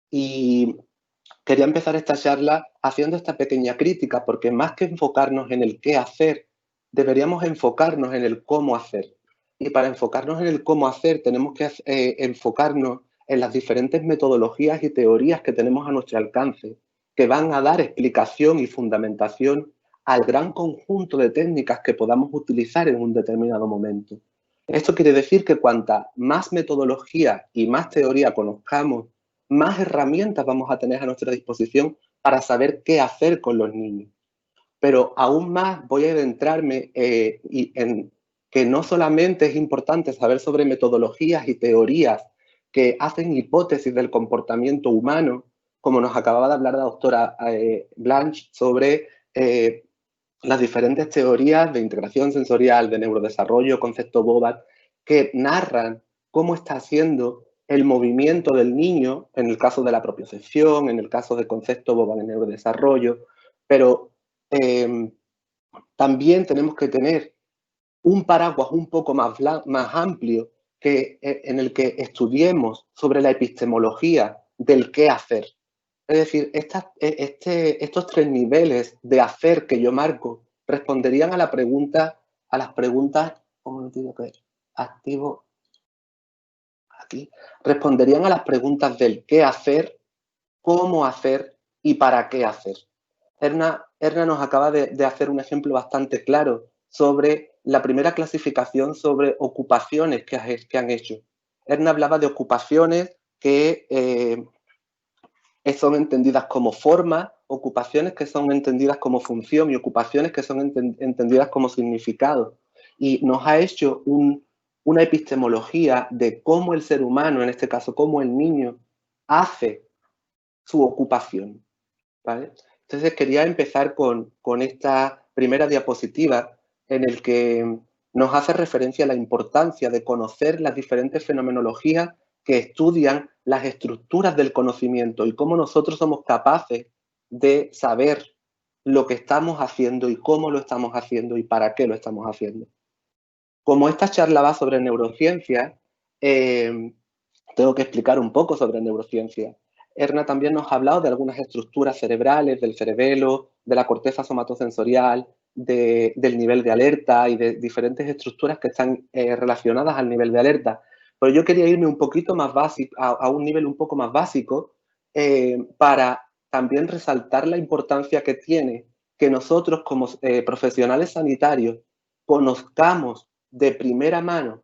Y quería empezar esta charla haciendo esta pequeña crítica, porque más que enfocarnos en el qué hacer, deberíamos enfocarnos en el cómo hacer. Y para enfocarnos en el cómo hacer, tenemos que enfocarnos en las diferentes metodologías y teorías que tenemos a nuestro alcance, que van a dar explicación y fundamentación al gran conjunto de técnicas que podamos utilizar en un determinado momento. Esto quiere decir que cuanta más metodología y más teoría conozcamos, más herramientas vamos a tener a nuestra disposición para saber qué hacer con los niños. Pero aún más voy a adentrarme en que no solamente es importante saber sobre metodologías y teorías que hacen hipótesis del comportamiento humano, como nos acababa de hablar la doctora Blanch sobre las diferentes teorías de integración sensorial, de neurodesarrollo, concepto Bobat, que narran cómo está haciendo el movimiento del niño, en el caso de la propiocepción, en el caso del concepto Bobat de neurodesarrollo, pero también tenemos que tener un paraguas un poco más amplio en el que estudiemos sobre la epistemología del qué hacer. Es decir, estos tres niveles de hacer que yo marco responderían a las preguntas, ¿cómo digo que activo? Aquí. Responderían a las preguntas del qué hacer, cómo hacer y para qué hacer. Erna nos acaba de hacer un ejemplo bastante claro sobre la primera clasificación sobre ocupaciones que han hecho. Erna hablaba de ocupaciones que son entendidas como forma, ocupaciones que son entendidas como función y ocupaciones que son entendidas como significado. Y nos ha hecho una epistemología de cómo el ser humano, en este caso cómo el niño, hace su ocupación, ¿vale? Entonces quería empezar con esta primera diapositiva en el que nos hace referencia a la importancia de conocer las diferentes fenomenologías que estudian las estructuras del conocimiento y cómo nosotros somos capaces de saber lo que estamos haciendo y cómo lo estamos haciendo y para qué lo estamos haciendo. Como esta charla va sobre neurociencia, tengo que explicar un poco sobre neurociencia. Erna también nos ha hablado de algunas estructuras cerebrales, del cerebelo, de la corteza somatosensorial, del nivel de alerta y de diferentes estructuras que están relacionadas al nivel de alerta. Pero yo quería irme un poquito más básico, a un nivel un poco más básico, para también resaltar la importancia que tiene que nosotros como profesionales sanitarios conozcamos de primera mano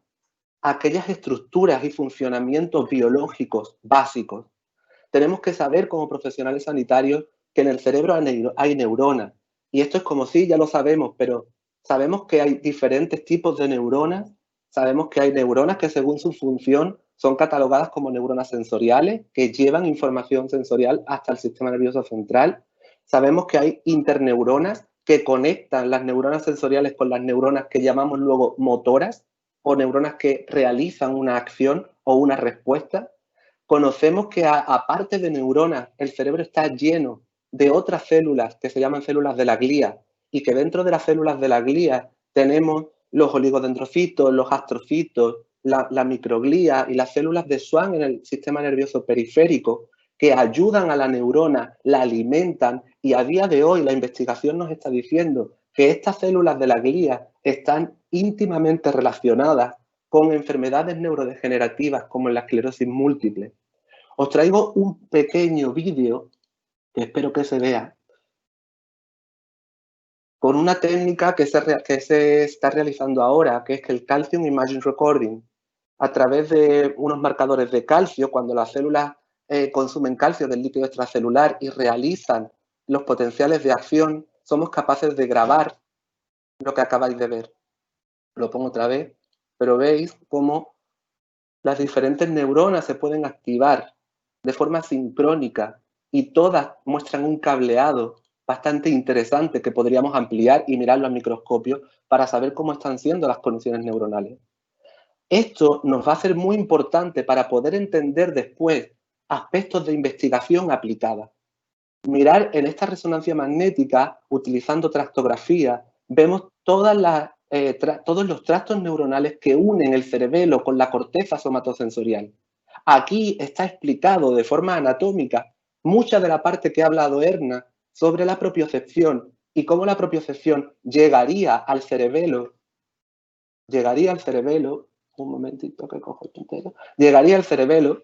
aquellas estructuras y funcionamientos biológicos básicos. Tenemos que saber como profesionales sanitarios que en el cerebro hay neuronas. Y esto es como si ya lo sabemos, pero sabemos que hay diferentes tipos de neuronas. Sabemos que hay neuronas que según su función son catalogadas como neuronas sensoriales, que llevan información sensorial hasta el sistema nervioso central. Sabemos que hay interneuronas que conectan las neuronas sensoriales con las neuronas que llamamos luego motoras, o neuronas que realizan una acción o una respuesta. Conocemos que aparte de neuronas, el cerebro está lleno de otras células que se llaman células de la glía y que dentro de las células de la glía tenemos los oligodendrocitos, los astrocitos, la microglía y las células de Schwann en el sistema nervioso periférico, que ayudan a la neurona, la alimentan, y a día de hoy la investigación nos está diciendo que estas células de la glía están íntimamente relacionadas con enfermedades neurodegenerativas como la esclerosis múltiple. Os traigo un pequeño vídeo, que espero que se vea, con una técnica que se está realizando ahora, que es el Calcium Imaging Recording. A través de unos marcadores de calcio, cuando las células consumen calcio del líquido extracelular y realizan los potenciales de acción, somos capaces de grabar lo que acabáis de ver. Lo pongo otra vez, pero veis cómo las diferentes neuronas se pueden activar de forma sincrónica y todas muestran un cableado bastante interesante que podríamos ampliar y mirarlo al microscopio para saber cómo están siendo las conexiones neuronales. Esto nos va a ser muy importante para poder entender después aspectos de investigación aplicada. Mirar en esta resonancia magnética, utilizando tractografía, vemos todos los tractos neuronales que unen el cerebelo con la corteza somatosensorial. Aquí está explicado de forma anatómica mucha de la parte que ha hablado Erna sobre la propiocepción y cómo la propiocepción llegaría al cerebelo, un momentito que cojo el puntero, llegaría al cerebelo,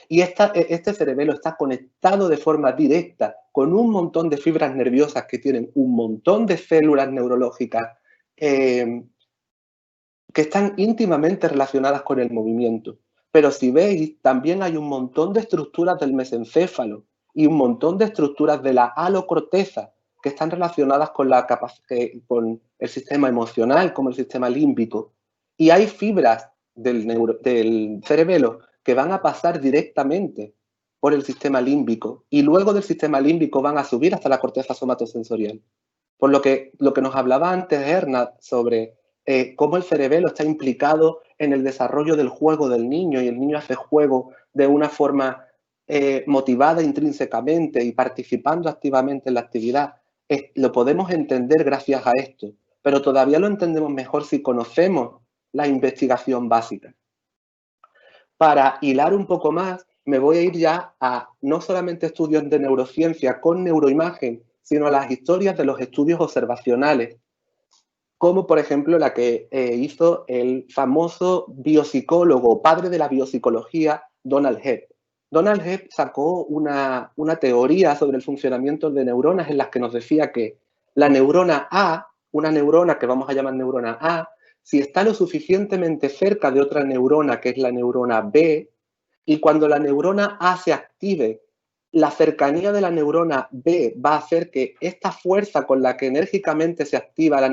y este cerebelo está conectado de forma directa con un montón de fibras nerviosas que tienen un montón de células neurológicas que están íntimamente relacionadas con el movimiento. Pero si veis, también hay un montón de estructuras del mesencéfalo y un montón de estructuras de la alocorteza que están relacionadas con el sistema emocional, como el sistema límbico. Y hay fibras del cerebelo que van a pasar directamente por el sistema límbico y luego del sistema límbico van a subir hasta la corteza somatosensorial. Por lo que nos hablaba antes Erna sobre cómo el cerebelo está implicado en el desarrollo del juego del niño, y el niño hace juego de una forma motivada intrínsecamente y participando activamente en la actividad. Lo podemos entender gracias a esto, pero todavía lo entendemos mejor si conocemos la investigación básica. Para hilar un poco más, me voy a ir ya a no solamente estudios de neurociencia con neuroimagen, sino a las historias de los estudios observacionales, como por ejemplo la que hizo el famoso biopsicólogo, padre de la biopsicología, Donald Hebb. Donald Hebb sacó una teoría sobre el funcionamiento de neuronas en las que nos decía que la neurona A, una neurona que vamos a llamar neurona A, si está lo suficientemente cerca de otra neurona, que es la neurona B, y cuando la neurona A se active, la cercanía de la neurona B va a hacer que esta fuerza con la que enérgicamente se activa la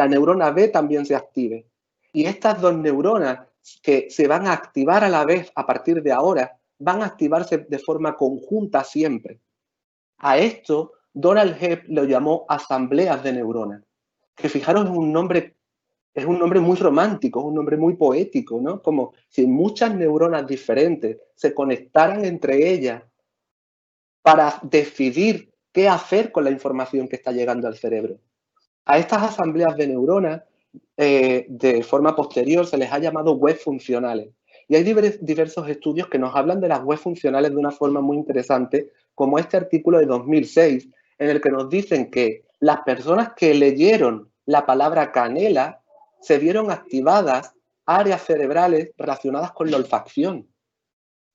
neurona B también se active. Y estas dos neuronas que se van a activar a la vez a partir de ahora, van a activarse de forma conjunta siempre. A esto, Donald Hebb lo llamó asambleas de neuronas, que fijaros es un nombre muy romántico, es un nombre muy poético, ¿no? Como si muchas neuronas diferentes se conectaran entre ellas para decidir qué hacer con la información que está llegando al cerebro. A estas asambleas de neuronas, de forma posterior, se les ha llamado webs funcionales. Y hay diversos estudios que nos hablan de las webs funcionales de una forma muy interesante, como este artículo de 2006, en el que nos dicen que las personas que leyeron la palabra canela se vieron activadas áreas cerebrales relacionadas con la olfacción.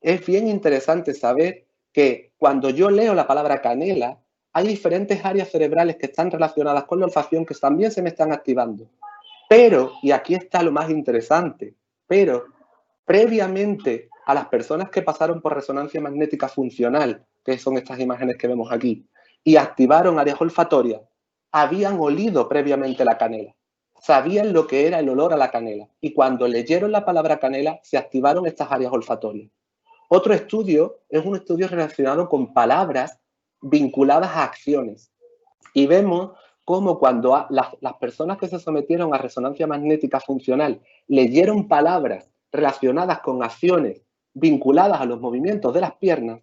Es bien interesante saber que cuando yo leo la palabra canela, hay diferentes áreas cerebrales que están relacionadas con la olfacción que también se me están activando. Pero, y aquí está lo más interesante, pero previamente a las personas que pasaron por resonancia magnética funcional, que son estas imágenes que vemos aquí, y activaron áreas olfatorias, habían olido previamente la canela. Sabían lo que era el olor a la canela. Y cuando leyeron la palabra canela, se activaron estas áreas olfatorias. Otro estudio es un estudio relacionado con palabras vinculadas a acciones. Y vemos cómo cuando las personas que se sometieron a resonancia magnética funcional leyeron palabras relacionadas con acciones vinculadas a los movimientos de las piernas,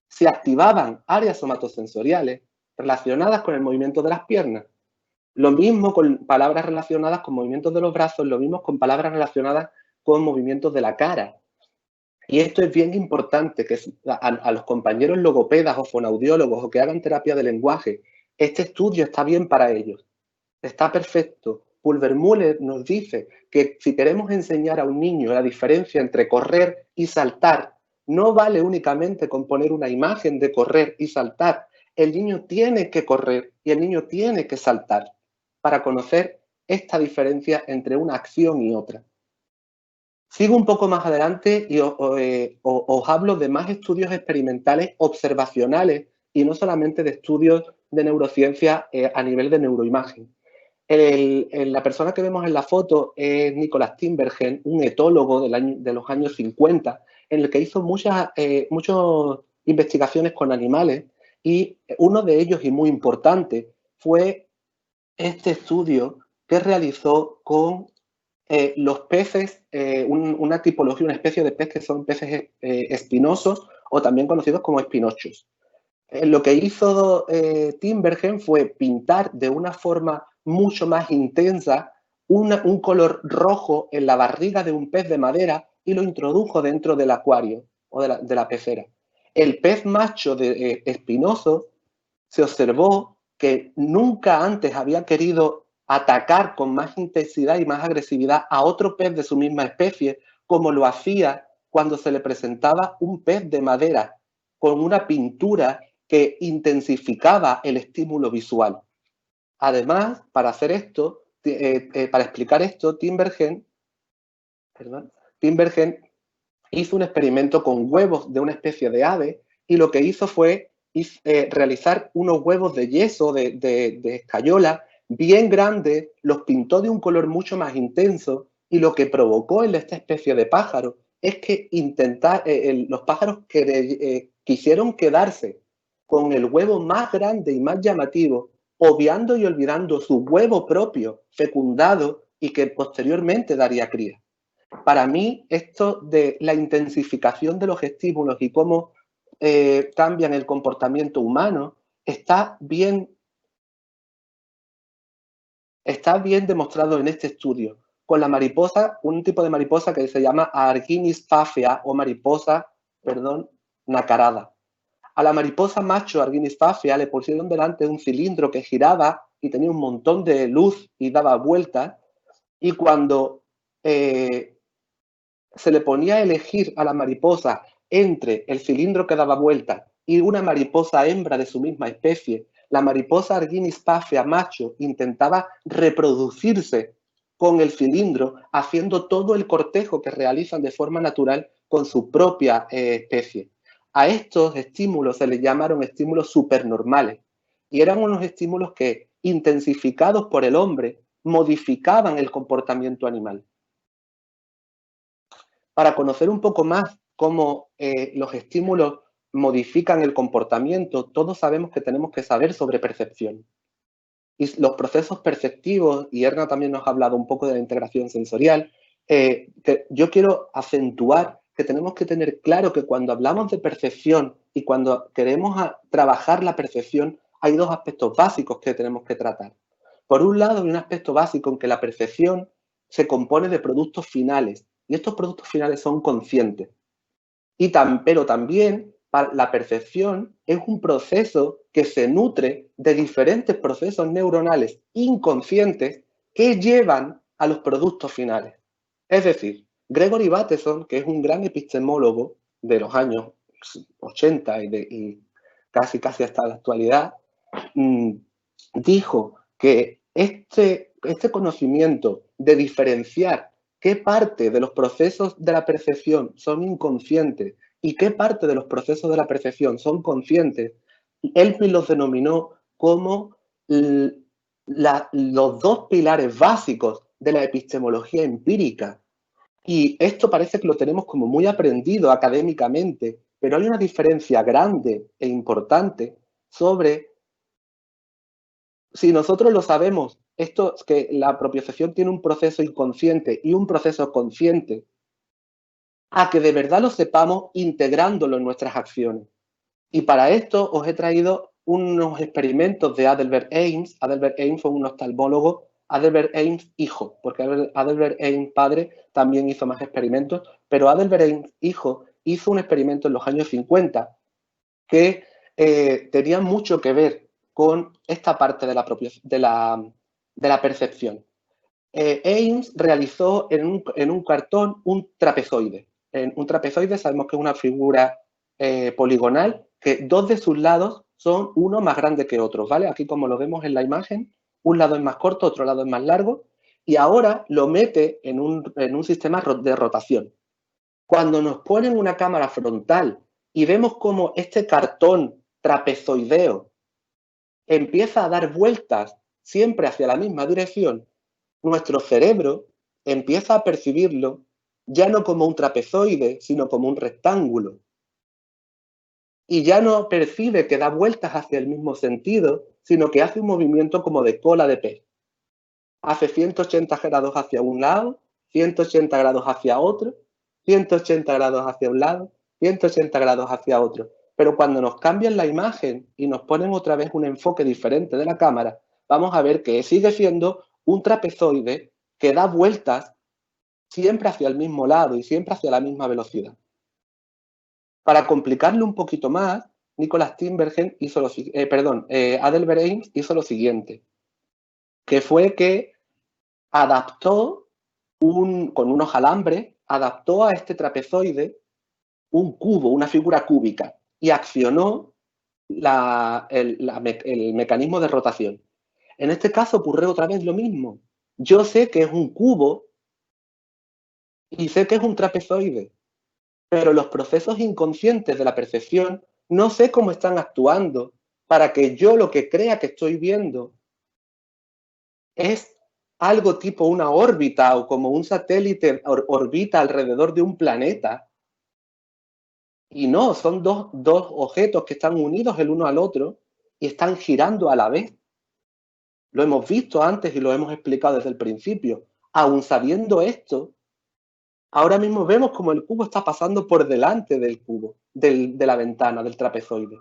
se activaban áreas somatosensoriales relacionadas con el movimiento de las piernas. Lo mismo con palabras relacionadas con movimientos de los brazos, lo mismo con palabras relacionadas con movimientos de la cara. Y esto es bien importante, que a los compañeros logopedas o fonoaudiólogos o que hagan terapia de lenguaje, este estudio está bien para ellos, está perfecto. Pulvermüller nos dice que si queremos enseñar a un niño la diferencia entre correr y saltar, no vale únicamente con poner una imagen de correr y saltar. El niño tiene que correr y el niño tiene que saltar para conocer esta diferencia entre una acción y otra. Sigo un poco más adelante y os hablo de más estudios experimentales observacionales y no solamente de estudios de neurociencia a nivel de neuroimagen. La persona que vemos en la foto es Nicolas Tinbergen, un etólogo de los años 50, en el que hizo muchas investigaciones con animales, y uno de ellos, y muy importante, fue este estudio que realizó con los peces, una tipología, una especie de pez que son peces espinosos o también conocidos como espinochos. Lo que hizo Tinbergen fue pintar de una forma mucho más intensa un color rojo en la barriga de un pez de madera y lo introdujo dentro del acuario o de la pecera. El pez macho espinoso se observó que nunca antes había querido atacar con más intensidad y más agresividad a otro pez de su misma especie, como lo hacía cuando se le presentaba un pez de madera con una pintura que intensificaba el estímulo visual. Además, para hacer esto, para explicar esto, Tinbergen hizo un experimento con huevos de una especie de ave y lo que hizo fue realizar unos huevos de yeso, de escayola, bien grandes, los pintó de un color mucho más intenso y lo que provocó en esta especie de pájaro es que los pájaros quisieron quedarse con el huevo más grande y más llamativo, obviando y olvidando su huevo propio, fecundado y que posteriormente daría cría. Para mí, esto de la intensificación de los estímulos y cómo cambian el comportamiento humano está bien demostrado en este estudio. Con la mariposa, un tipo de mariposa que se llama Argynis fafea o mariposa, nacarada. A la mariposa macho Argynis fafea le pusieron delante un cilindro que giraba y tenía un montón de luz y daba vueltas, y cuando se le ponía a elegir a la mariposa entre el cilindro que daba vueltas y una mariposa hembra de su misma especie, la mariposa Argynis fafea macho intentaba reproducirse con el cilindro, haciendo todo el cortejo que realizan de forma natural con su propia especie. A estos estímulos se les llamaron estímulos supernormales y eran unos estímulos que, intensificados por el hombre, modificaban el comportamiento animal. Para conocer un poco más cómo los estímulos modifican el comportamiento, todos sabemos que tenemos que saber sobre percepción. Y los procesos perceptivos, y Erna también nos ha hablado un poco de la integración sensorial, que yo quiero acentuar que tenemos que tener claro que cuando hablamos de percepción y cuando queremos trabajar la percepción, hay dos aspectos básicos que tenemos que tratar. Por un lado, hay un aspecto básico en que la percepción se compone de productos finales, y estos productos finales son conscientes. Pero también la percepción es un proceso que se nutre de diferentes procesos neuronales inconscientes que llevan a los productos finales. Es decir, Gregory Bateson, que es un gran epistemólogo de los años 80 y casi hasta la actualidad, dijo que este conocimiento de diferenciar qué parte de los procesos de la percepción son inconscientes y qué parte de los procesos de la percepción son conscientes, él los denominó como los dos pilares básicos de la epistemología empírica. Y esto parece que lo tenemos como muy aprendido académicamente, pero hay una diferencia grande e importante sobre si nosotros lo sabemos, esto es que la propiocepción tiene un proceso inconsciente y un proceso consciente, a que de verdad lo sepamos integrándolo en nuestras acciones. Y para esto os he traído unos experimentos de Adelbert Ames. Adelbert Ames fue un oftalmólogo, Adelbert Ames hijo, porque Adelbert Ames padre también hizo más experimentos, pero Adelbert Ames hijo hizo un experimento en los años 50 que tenía mucho que ver con esta parte de la percepción. Ames realizó en un cartón un trapezoide. Un trapezoide sabemos que es una figura poligonal que dos de sus lados son uno más grande que otro, ¿vale? Aquí como lo vemos en la imagen, un lado es más corto, otro lado es más largo, y ahora lo mete en un sistema de rotación. Cuando nos ponen una cámara frontal y vemos cómo este cartón trapezoideo empieza a dar vueltas siempre hacia la misma dirección, nuestro cerebro empieza a percibirlo ya no como un trapezoide, sino como un rectángulo. Y ya no percibe que da vueltas hacia el mismo sentido, sino que hace un movimiento como de cola de pez. Hace 180 grados hacia un lado, 180 grados hacia otro, 180 grados hacia un lado, 180 grados hacia otro. Pero cuando nos cambian la imagen y nos ponen otra vez un enfoque diferente de la cámara, vamos a ver que sigue siendo un trapezoide que da vueltas siempre hacia el mismo lado y siempre hacia la misma velocidad. Para complicarlo un poquito más, Nicholas Tinbergen hizo Adelbert Ames hizo lo siguiente, que fue que adaptó con unos alambres, adaptó a este trapezoide un cubo, una figura cúbica, y accionó el mecanismo de rotación. En este caso ocurre otra vez lo mismo. Yo sé que es un cubo y sé que es un trapezoide, pero los procesos inconscientes de la percepción no sé cómo están actuando para que yo lo que crea que estoy viendo es algo tipo una órbita o como un satélite orbita alrededor de un planeta. Y no, son dos objetos que están unidos el uno al otro y están girando a la vez. Lo hemos visto antes y lo hemos explicado desde el principio. Aún sabiendo esto, ahora mismo vemos como el cubo está pasando por delante del cubo, de la ventana, del trapezoide.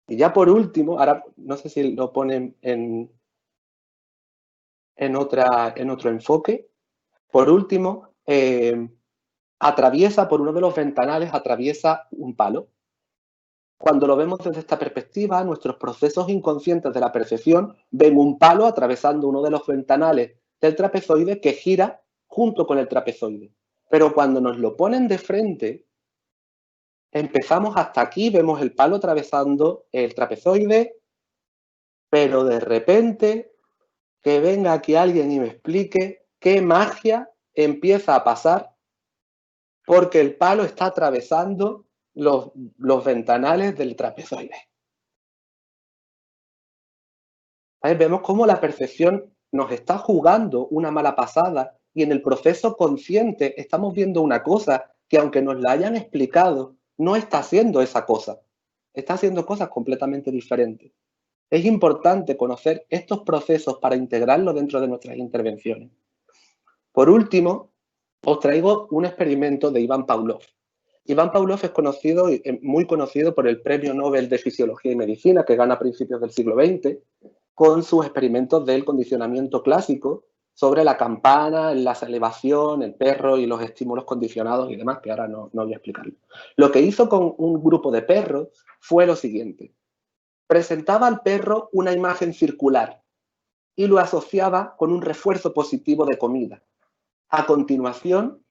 Y ya por último, ahora no sé si lo ponen en otro enfoque. Por último, atraviesa por uno de los ventanales, atraviesa un palo. Cuando lo vemos desde esta perspectiva, nuestros procesos inconscientes de la percepción ven un palo atravesando uno de los ventanales del trapezoide que gira junto con el trapezoide. Pero cuando nos lo ponen de frente, empezamos hasta aquí, vemos el palo atravesando el trapezoide, pero de repente que venga aquí alguien y me explique qué magia empieza a pasar porque el palo está atravesando los ventanales del trapezoide. Vemos cómo la percepción nos está jugando una mala pasada y en el proceso consciente estamos viendo una cosa que aunque nos la hayan explicado, no está haciendo esa cosa. Está haciendo cosas completamente diferentes. Es importante conocer estos procesos para integrarlos dentro de nuestras intervenciones. Por último, os traigo un experimento de Ivan Pavlov. Ivan Pavlov es muy conocido por el Premio Nobel de Fisiología y Medicina que gana a principios del siglo XX con sus experimentos del condicionamiento clásico sobre la campana, la salivación, el perro y los estímulos condicionados y demás, que ahora no voy a explicarlo. Lo que hizo con un grupo de perros fue lo siguiente. Presentaba al perro una imagen circular y lo asociaba con un refuerzo positivo de comida. A continuación,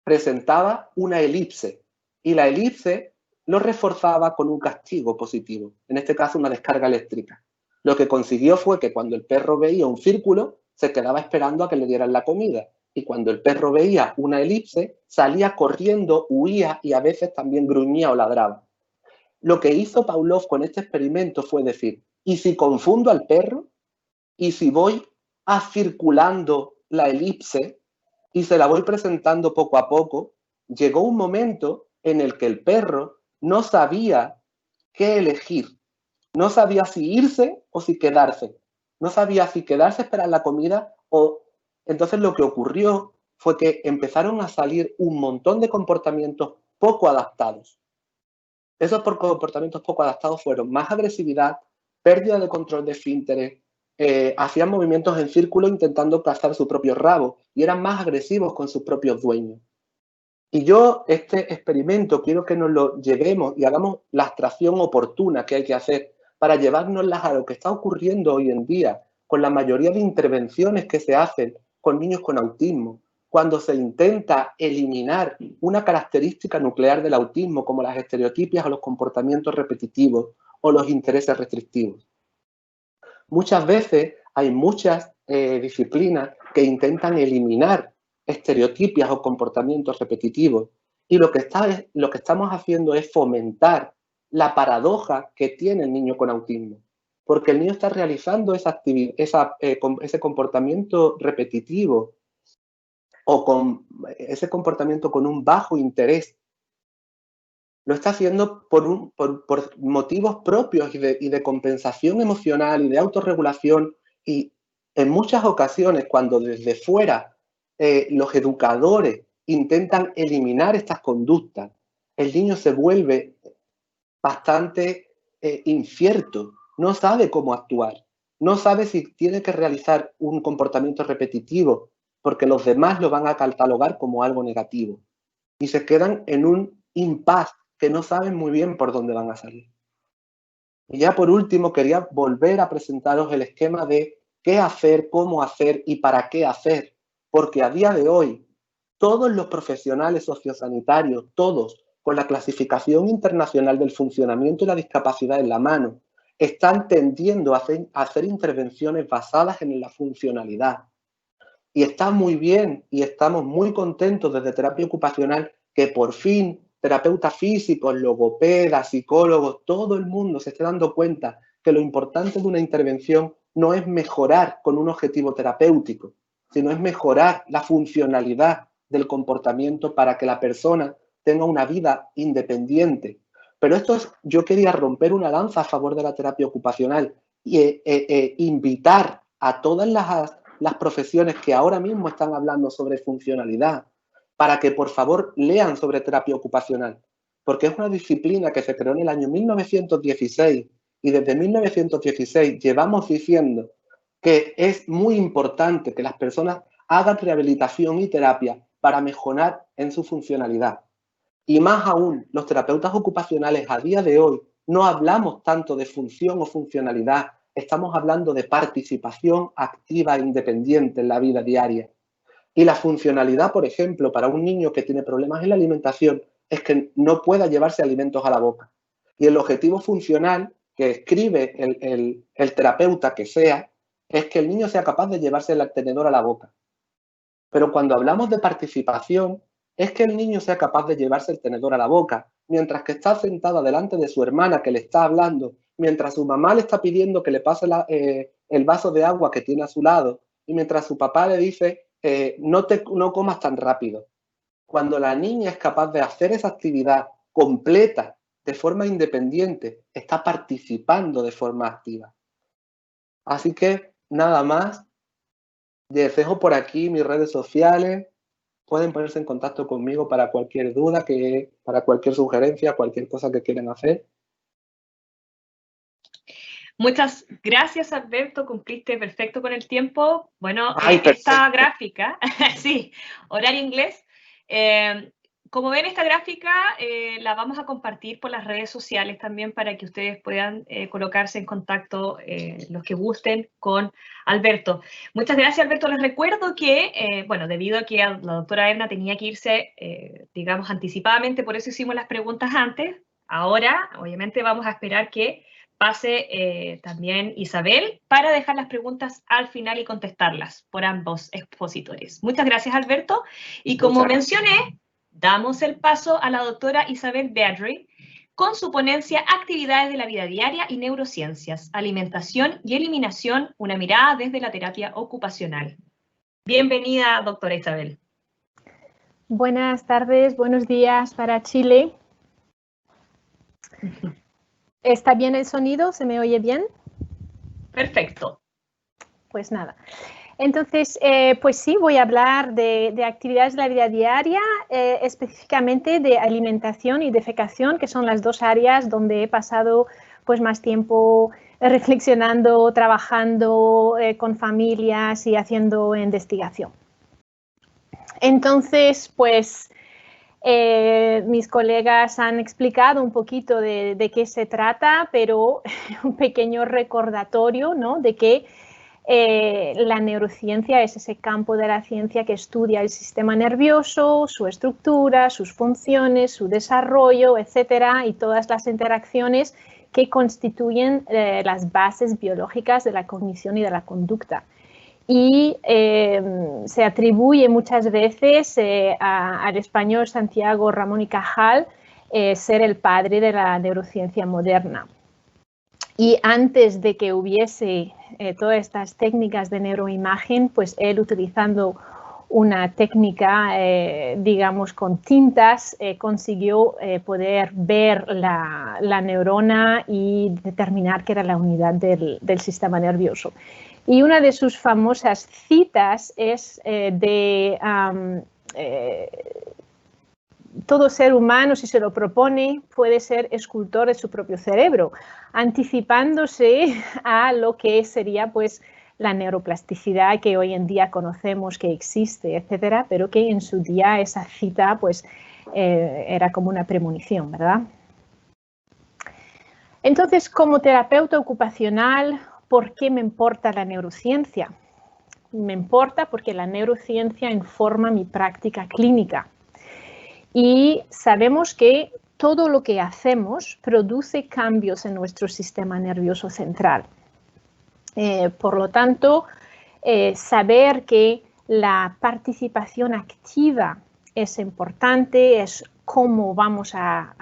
presentaba una elipse y la elipse lo reforzaba con un castigo positivo, en este caso una descarga eléctrica. Lo que consiguió fue que cuando el perro veía un círculo, se quedaba esperando a que le dieran la comida. Y cuando el perro veía una elipse, salía corriendo, huía y a veces también gruñía o ladraba. Lo que hizo Pavlov con este experimento fue decir, ¿y si confundo al perro? ¿Y si voy circulando la elipse y se la voy presentando poco a poco? Llegó un momento en el que el perro no sabía qué elegir. No sabía si irse o si quedarse. No sabía si quedarse a esperar la comida o... Entonces lo que ocurrió fue que empezaron a salir un montón de comportamientos poco adaptados. Esos comportamientos poco adaptados fueron más agresividad, pérdida de control de esfínteres, hacían movimientos en círculo intentando cazar su propio rabo y eran más agresivos con sus propios dueños. Y yo este experimento quiero que nos lo llevemos y hagamos la abstracción oportuna que hay que hacer para llevárnoslas a lo que está ocurriendo hoy en día con la mayoría de intervenciones que se hacen con niños con autismo, cuando se intenta eliminar una característica nuclear del autismo como las estereotipias o los comportamientos repetitivos o los intereses restrictivos. Muchas veces hay muchas disciplinas que intentan eliminar estereotipias o comportamientos repetitivos y lo que estamos haciendo es fomentar la paradoja que tiene el niño con autismo, porque el niño está realizando ese comportamiento repetitivo o con ese comportamiento con un bajo interés. Lo está haciendo por motivos propios y de compensación emocional y de autorregulación, y en muchas ocasiones cuando desde fuera los educadores intentan eliminar estas conductas, el niño se vuelve bastante incierto, no sabe cómo actuar, no sabe si tiene que realizar un comportamiento repetitivo porque los demás lo van a catalogar como algo negativo y se quedan en un impasse que no saben muy bien por dónde van a salir. Y ya por último quería volver a presentaros el esquema de qué hacer, cómo hacer y para qué hacer, porque a día de hoy todos los profesionales sociosanitarios, todos con la clasificación internacional del funcionamiento y la discapacidad en la mano, están tendiendo a hacer intervenciones basadas en la funcionalidad. Y está muy bien y estamos muy contentos desde terapia ocupacional que por fin terapeutas físicos, logopedas, psicólogos, todo el mundo se esté dando cuenta que lo importante de una intervención no es mejorar con un objetivo terapéutico, sino es mejorar la funcionalidad del comportamiento para que la persona tenga una vida independiente. Pero yo quería romper una lanza a favor de la terapia ocupacional y invitar a todas las profesiones que ahora mismo están hablando sobre funcionalidad, para que por favor lean sobre terapia ocupacional, porque es una disciplina que se creó en el año 1916 y desde 1916 llevamos diciendo que es muy importante que las personas hagan rehabilitación y terapia para mejorar en su funcionalidad. Y más aún, los terapeutas ocupacionales a día de hoy no hablamos tanto de función o funcionalidad, estamos hablando de participación activa e independiente en la vida diaria. Y la funcionalidad, por ejemplo, para un niño que tiene problemas en la alimentación es que no pueda llevarse alimentos a la boca. Y el objetivo funcional que escribe el terapeuta que sea es que el niño sea capaz de llevarse el tenedor a la boca. Pero cuando hablamos de participación, es que el niño sea capaz de llevarse el tenedor a la boca, mientras que está sentada delante de su hermana que le está hablando, mientras su mamá le está pidiendo que le pase el vaso de agua que tiene a su lado, y mientras su papá le dice, no comas tan rápido. Cuando la niña es capaz de hacer esa actividad completa, de forma independiente, está participando de forma activa. Así que, nada más. Les dejo por aquí mis redes sociales. Pueden ponerse en contacto conmigo para cualquier duda, para cualquier sugerencia, cualquier cosa que quieran hacer. Muchas gracias, Alberto. Cumpliste perfecto con el tiempo. Bueno, Perfecto. Esta gráfica, sí, horario inglés. Como ven, esta gráfica la vamos a compartir por las redes sociales también para que ustedes puedan colocarse en contacto, los que gusten, con Alberto. Muchas gracias, Alberto. Les recuerdo que, bueno, debido a que la doctora Edna tenía que irse, digamos, anticipadamente, por eso hicimos las preguntas antes. Ahora, obviamente, vamos a esperar que pase también Isabel para dejar las preguntas al final y contestarlas por ambos expositores. Muchas gracias, Alberto. Y como mencioné, damos el paso a la doctora Isabel Beardry con su ponencia Actividades de la vida diaria y neurociencias, alimentación y eliminación, una mirada desde la terapia ocupacional. Bienvenida, doctora Isabel. Buenas tardes, buenos días para Chile. ¿Está bien el sonido? ¿Se me oye bien? Perfecto. Pues nada. Entonces, pues sí, voy a hablar de actividades de la vida diaria, específicamente de alimentación y defecación, que son las dos áreas donde he pasado pues más tiempo reflexionando, trabajando con familias y haciendo investigación. Entonces, pues mis colegas han explicado un poquito de qué se trata, pero un pequeño recordatorio, ¿no?, de que la neurociencia es ese campo de la ciencia que estudia el sistema nervioso, su estructura, sus funciones, su desarrollo, etcétera, y todas las interacciones que constituyen las bases biológicas de la cognición y de la conducta. Y se atribuye muchas veces al español Santiago Ramón y Cajal ser el padre de la neurociencia moderna. Y antes de que hubiese todas estas técnicas de neuroimagen, pues él, utilizando una técnica, digamos, con tintas, consiguió poder ver la neurona y determinar que era la unidad del sistema nervioso. Y una de sus famosas citas es todo ser humano, si se lo propone, puede ser escultor de su propio cerebro, anticipándose a lo que sería pues la neuroplasticidad que hoy en día conocemos que existe, etcétera, pero que en su día esa cita pues era como una premonición, ¿verdad? Entonces, como terapeuta ocupacional, ¿por qué me importa la neurociencia? Me importa porque la neurociencia informa mi práctica clínica. Y sabemos que todo lo que hacemos produce cambios en nuestro sistema nervioso central. Por lo tanto, saber que la participación activa es importante, es cómo vamos a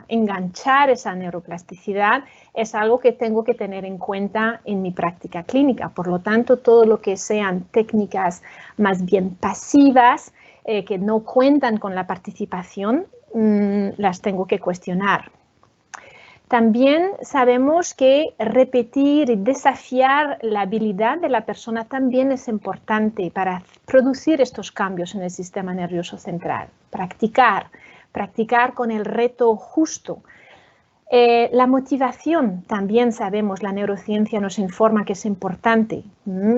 enganchar esa neuroplasticidad, es algo que tengo que tener en cuenta en mi práctica clínica. Por lo tanto, todo lo que sean técnicas más bien pasivas, que no cuentan con la participación, las tengo que cuestionar. También sabemos que repetir y desafiar la habilidad de la persona también es importante para producir estos cambios en el sistema nervioso central. Practicar con el reto justo. La motivación, también sabemos, la neurociencia nos informa que es importante.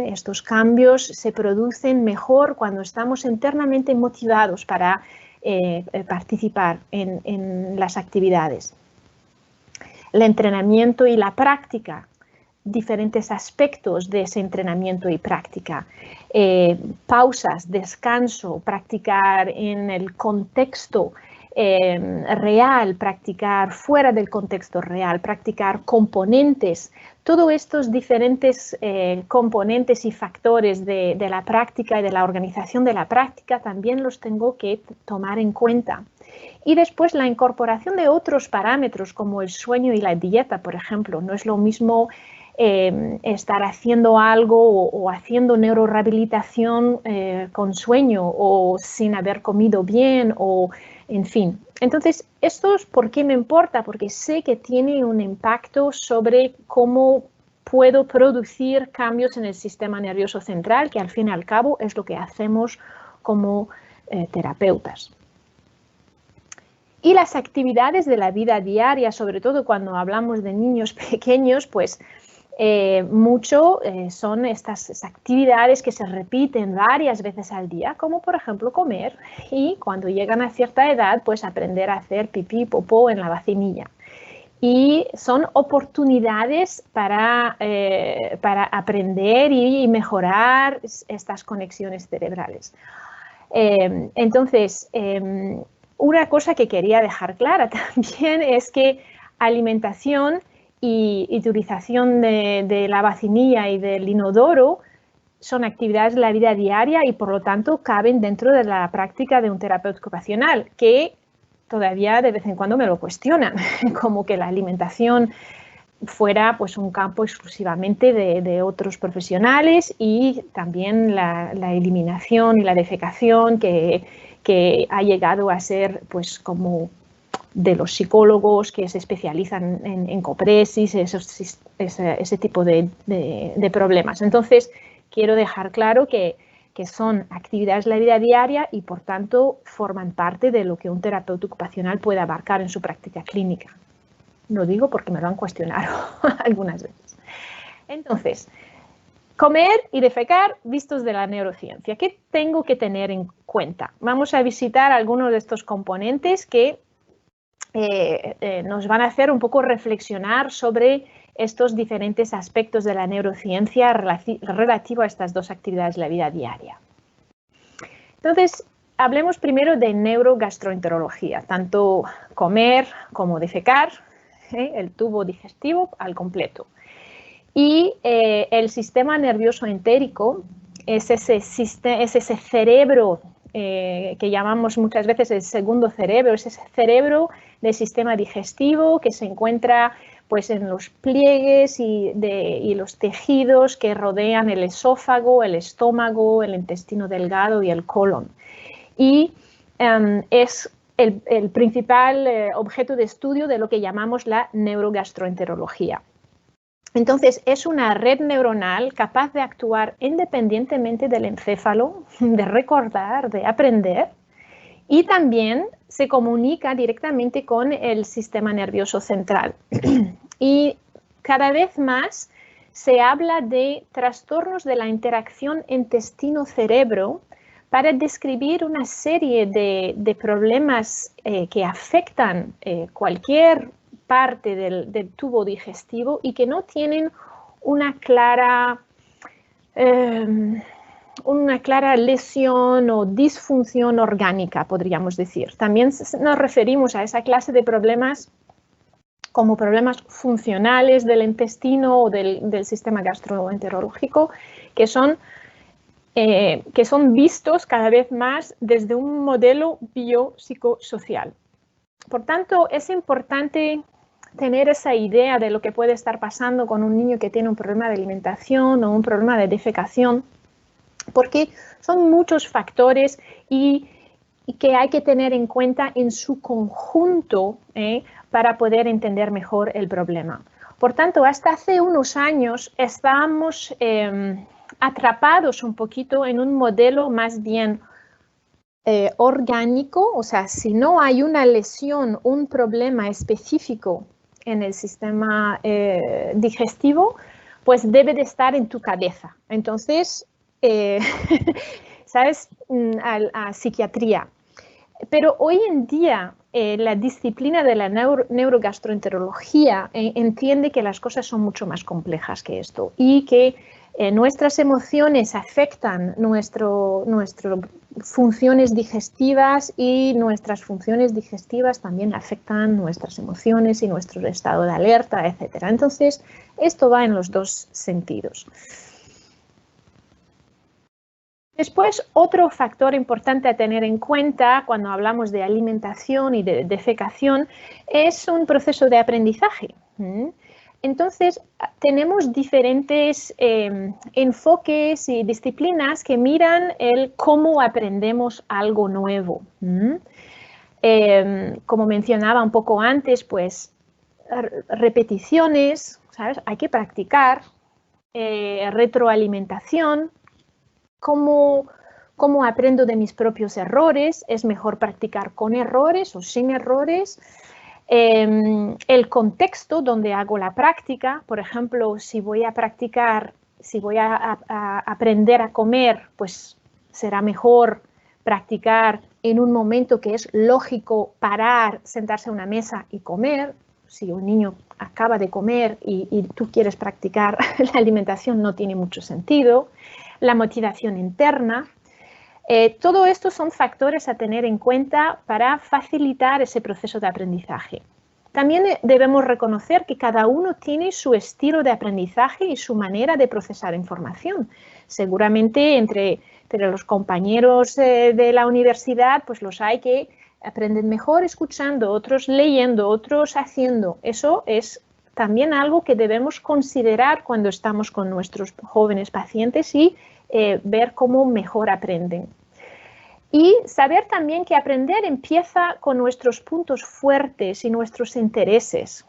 Estos cambios se producen mejor cuando estamos internamente motivados para participar en las actividades. El entrenamiento y la práctica, diferentes aspectos de ese entrenamiento y práctica. Pausas, descanso, practicar en el contexto real, practicar fuera del contexto real, practicar componentes. Todos estos diferentes componentes y factores de la práctica y de la organización de la práctica también los tengo que tomar en cuenta. Y después la incorporación de otros parámetros como el sueño y la dieta, por ejemplo. No es lo mismo estar haciendo algo o haciendo neurorehabilitación con sueño o sin haber comido bien o en fin. Entonces, esto es por qué me importa, porque sé que tiene un impacto sobre cómo puedo producir cambios en el sistema nervioso central, que al fin y al cabo es lo que hacemos como terapeutas. Y las actividades de la vida diaria, sobre todo cuando hablamos de niños pequeños, pues son estas actividades que se repiten varias veces al día, como por ejemplo comer y cuando llegan a cierta edad, pues aprender a hacer pipí, popó en la vacinilla. Y son oportunidades para aprender y mejorar estas conexiones cerebrales. Entonces, una cosa que quería dejar clara también es que alimentación y utilización de la vacinilla y del inodoro son actividades de la vida diaria y por lo tanto caben dentro de la práctica de un terapeuta ocupacional, que todavía de vez en cuando me lo cuestionan, como que la alimentación fuera pues un campo exclusivamente de otros profesionales y también la eliminación y la defecación que ha llegado a ser pues como de los psicólogos que se especializan en copresis, ese tipo de problemas. Entonces, quiero dejar claro que son actividades de la vida diaria y por tanto forman parte de lo que un terapeuta ocupacional puede abarcar en su práctica clínica. Lo digo porque me lo han cuestionado algunas veces. Entonces, comer y defecar vistos de la neurociencia. ¿Qué tengo que tener en cuenta? Vamos a visitar algunos de estos componentes que nos van a hacer un poco reflexionar sobre estos diferentes aspectos de la neurociencia relativo a estas dos actividades de la vida diaria. Entonces, hablemos primero de neurogastroenterología, tanto comer como defecar, el tubo digestivo al completo. Y el sistema nervioso entérico es ese cerebro que llamamos muchas veces el segundo cerebro, es ese cerebro del sistema digestivo que se encuentra pues, en los pliegues y los tejidos que rodean el esófago, el estómago, el intestino delgado y el colon. Y es el principal objeto de estudio de lo que llamamos la neurogastroenterología. Entonces, es una red neuronal capaz de actuar independientemente del encéfalo, de recordar, de aprender, y también se comunica directamente con el sistema nervioso central. Y cada vez más se habla de trastornos de la interacción intestino-cerebro para describir una serie de problemas que afectan cualquier parte del tubo digestivo y que no tienen una clara lesión o disfunción orgánica, podríamos decir. También nos referimos a esa clase de problemas como problemas funcionales del intestino o del sistema gastroenterológico, que son vistos cada vez más desde un modelo biopsicosocial. Por tanto, es importante tener esa idea de lo que puede estar pasando con un niño que tiene un problema de alimentación o un problema de defecación, porque son muchos factores y que hay que tener en cuenta en su conjunto para poder entender mejor el problema. Por tanto, hasta hace unos años estábamos atrapados un poquito en un modelo más bien orgánico, o sea, si no hay una lesión, un problema específico en el sistema digestivo, pues debe de estar en tu cabeza. Entonces, ¿sabes? A psiquiatría. Pero hoy en día la disciplina de la neurogastroenterología entiende que las cosas son mucho más complejas que esto y que nuestras emociones afectan nuestras funciones digestivas y nuestras funciones digestivas también afectan nuestras emociones y nuestro estado de alerta, etc. Entonces, esto va en los dos sentidos. Después, otro factor importante a tener en cuenta cuando hablamos de alimentación y de defecación es un proceso de aprendizaje. Entonces, tenemos diferentes enfoques y disciplinas que miran el cómo aprendemos algo nuevo. Como mencionaba un poco antes, pues repeticiones, ¿sabes? Hay que practicar, retroalimentación. ¿Cómo aprendo de mis propios errores? ¿Es mejor practicar con errores o sin errores? El contexto donde hago la práctica, por ejemplo, si voy a aprender a comer, pues será mejor practicar en un momento que es lógico parar, sentarse a una mesa y comer. Si un niño acaba de comer y tú quieres practicar la alimentación, no tiene mucho sentido. La motivación interna. Todo esto son factores a tener en cuenta para facilitar ese proceso de aprendizaje. También debemos reconocer que cada uno tiene su estilo de aprendizaje y su manera de procesar información. Seguramente entre los compañeros de la universidad, pues los hay que aprenden mejor escuchando, otros leyendo, otros haciendo. Eso es también algo que debemos considerar cuando estamos con nuestros jóvenes pacientes y ver cómo mejor aprenden. Y saber también que aprender empieza con nuestros puntos fuertes y nuestros intereses.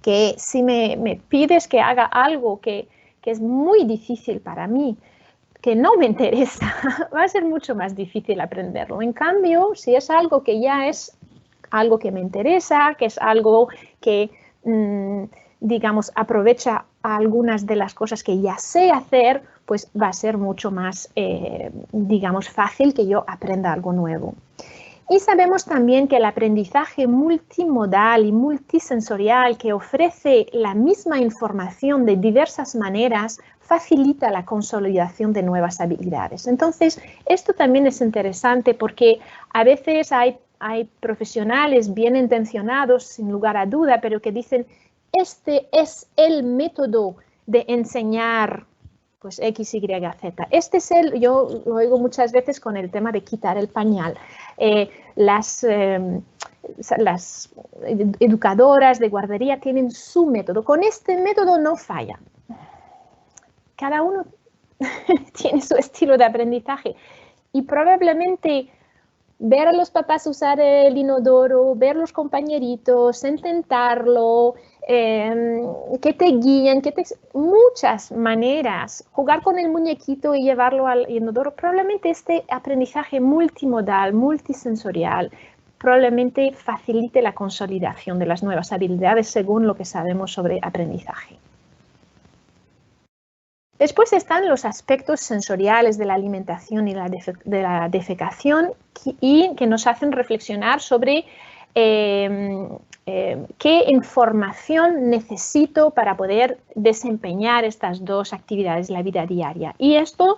Que si me pides que haga algo que que es muy difícil para mí, que no me interesa, va a ser mucho más difícil aprenderlo. En cambio, si es algo que ya es algo que me interesa, que es algo que, digamos, aprovecha algunas de las cosas que ya sé hacer, pues va a ser mucho más, digamos, fácil que yo aprenda algo nuevo. Y sabemos también que el aprendizaje multimodal y multisensorial que ofrece la misma información de diversas maneras facilita la consolidación de nuevas habilidades. Entonces, esto también es interesante porque a veces hay profesionales bien intencionados, sin lugar a duda, pero que dicen, este es el método de enseñar pues X, Y, Z. Este es yo lo oigo muchas veces con el tema de quitar el pañal. Las educadoras de guardería tienen su método. Con este método no fallan. Cada uno tiene su estilo de aprendizaje y probablemente ver a los papás usar el inodoro, ver los compañeritos, intentarlo, que te guíen, muchas maneras, jugar con el muñequito y llevarlo al inodoro. Probablemente este aprendizaje multimodal, multisensorial, probablemente facilite la consolidación de las nuevas habilidades según lo que sabemos sobre aprendizaje. Después están los aspectos sensoriales de la alimentación y de la defecación y que nos hacen reflexionar sobre qué información necesito para poder desempeñar estas dos actividades en la vida diaria. Y esto,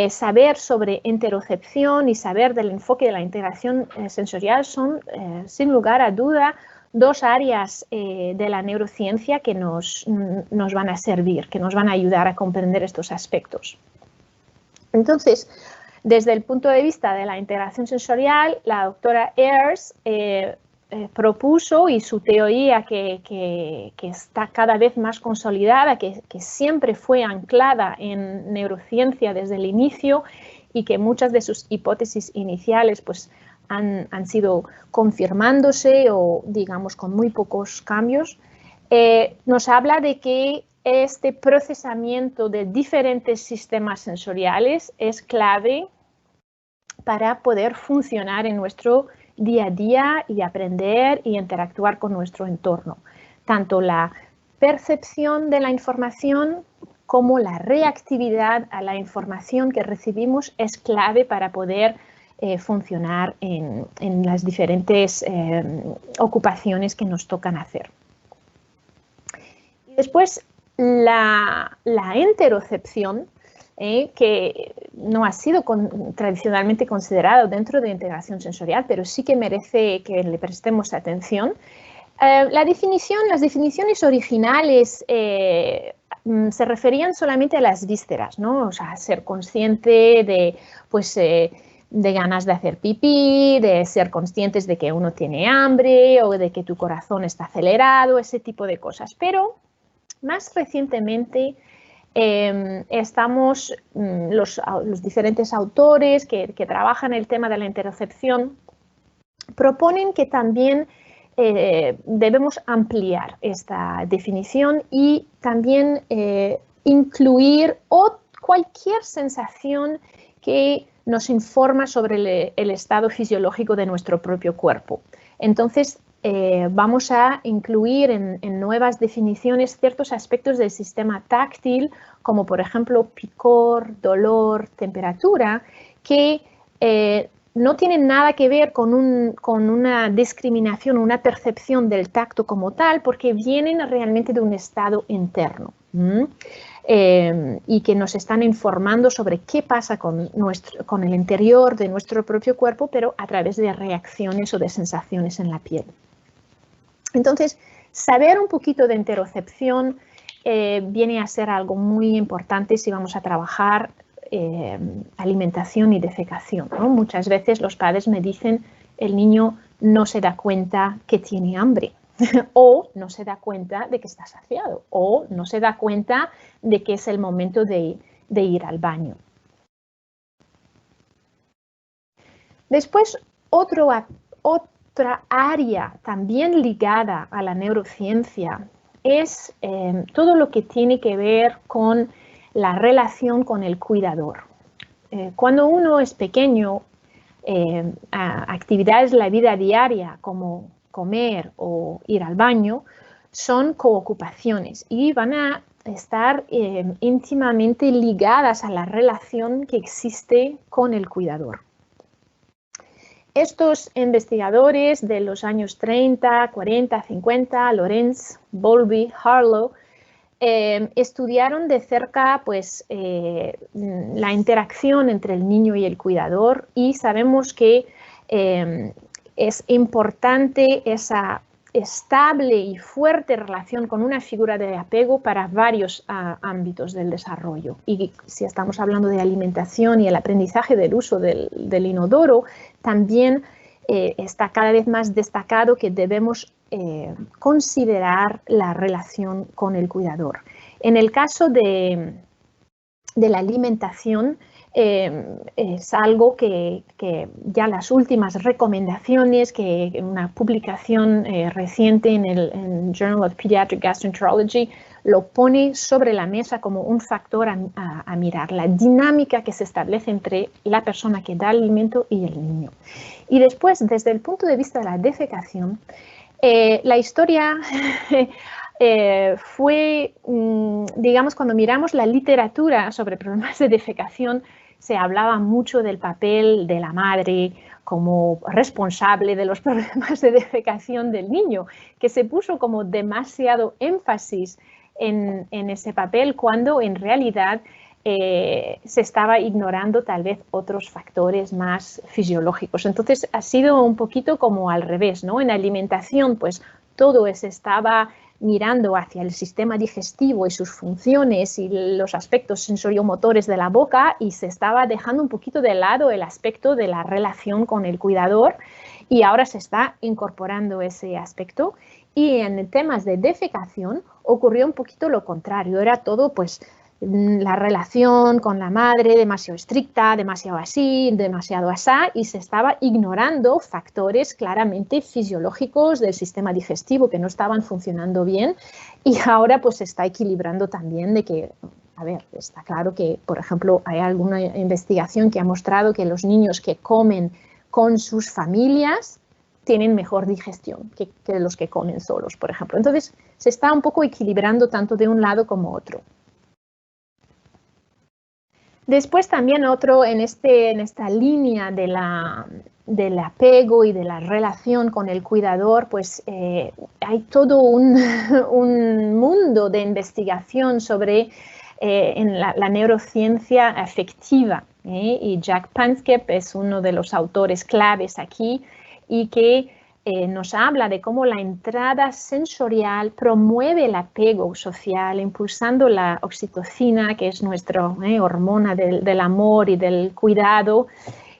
saber sobre interocepción y saber del enfoque de la integración sensorial son, sin lugar a duda, dos áreas de la neurociencia que nos van a servir, que nos van a ayudar a comprender estos aspectos. Entonces, desde el punto de vista de la integración sensorial, la doctora Ayers propuso, y su teoría que está cada vez más consolidada, que siempre fue anclada en neurociencia desde el inicio y que muchas de sus hipótesis iniciales pues, han sido confirmándose o, digamos, con muy pocos cambios, nos habla de que este procesamiento de diferentes sistemas sensoriales es clave para poder funcionar en nuestro día a día y aprender y interactuar con nuestro entorno. Tanto la percepción de la información como la reactividad a la información que recibimos es clave para poder funcionar en las diferentes ocupaciones que nos tocan hacer. Y después, la interocepción, que no ha sido tradicionalmente considerado dentro de integración sensorial, pero sí que merece que le prestemos atención. Las definiciones originales se referían solamente a las vísceras, ¿no? O sea, ser consciente de, pues, de ganas de hacer pipí, de ser conscientes de que uno tiene hambre o de que tu corazón está acelerado, ese tipo de cosas. Pero más recientemente los diferentes autores que trabajan el tema de la interocepción proponen que también debemos ampliar esta definición y también incluir cualquier sensación que nos informa sobre el estado fisiológico de nuestro propio cuerpo. Entonces, vamos a incluir en nuevas definiciones ciertos aspectos del sistema táctil, como por ejemplo picor, dolor, temperatura, que no tienen nada que ver con una discriminación, una percepción del tacto como tal, porque vienen realmente de un estado interno. Y que nos están informando sobre qué pasa con el interior de nuestro propio cuerpo, pero a través de reacciones o de sensaciones en la piel. Entonces, saber un poquito de interocepción viene a ser algo muy importante si vamos a trabajar alimentación y defecación, ¿no? Muchas veces los padres me dicen, el niño no se da cuenta que tiene hambre. O no se da cuenta de que está saciado, o no se da cuenta de que es el momento de ir al baño. Después, otra área también ligada a la neurociencia es todo lo que tiene que ver con la relación con el cuidador. Cuando uno es pequeño, actividades de la vida diaria como comer o ir al baño son coocupaciones y van a estar íntimamente ligadas a la relación que existe con el cuidador. Estos investigadores de los años 30, 40, 50, Lorenz, Bowlby, Harlow, estudiaron de cerca pues, la interacción entre el niño y el cuidador y sabemos que es importante esa estable y fuerte relación con una figura de apego para varios ámbitos del desarrollo. Y si estamos hablando de alimentación y el aprendizaje del uso del inodoro, también está cada vez más destacado que debemos considerar la relación con el cuidador. En el caso de la alimentación, es algo que ya las últimas recomendaciones, que una publicación reciente en el Journal of Pediatric Gastroenterology lo pone sobre la mesa como un factor a mirar, la dinámica que se establece entre la persona que da el alimento y el niño. Y después, desde el punto de vista de la defecación, la historia fue, digamos, cuando miramos la literatura sobre problemas de defecación, se hablaba mucho del papel de la madre como responsable de los problemas de defecación del niño, que se puso como demasiado énfasis en ese papel cuando en realidad se estaba ignorando tal vez otros factores más fisiológicos. Entonces ha sido un poquito como al revés, ¿no? En alimentación pues todo se estaba mirando hacia el sistema digestivo y sus funciones y los aspectos sensorio-motores de la boca y se estaba dejando un poquito de lado el aspecto de la relación con el cuidador y ahora se está incorporando ese aspecto. Y en temas de defecación ocurrió un poquito lo contrario, era todo pues la relación con la madre demasiado estricta, demasiado así, demasiado asá, y se estaba ignorando factores claramente fisiológicos del sistema digestivo que no estaban funcionando bien y ahora pues se está equilibrando también de que, a ver, está claro que, por ejemplo, hay alguna investigación que ha mostrado que los niños que comen con sus familias tienen mejor digestión que los que comen solos, por ejemplo. Entonces, se está un poco equilibrando tanto de un lado como otro. Después también otro en esta línea del apego y de la relación con el cuidador, pues hay todo un mundo de investigación sobre en la neurociencia afectiva. Y Jack Panksepp es uno de los autores claves aquí y que nos habla de cómo la entrada sensorial promueve el apego social, impulsando la oxitocina, que es nuestra hormona del amor y del cuidado.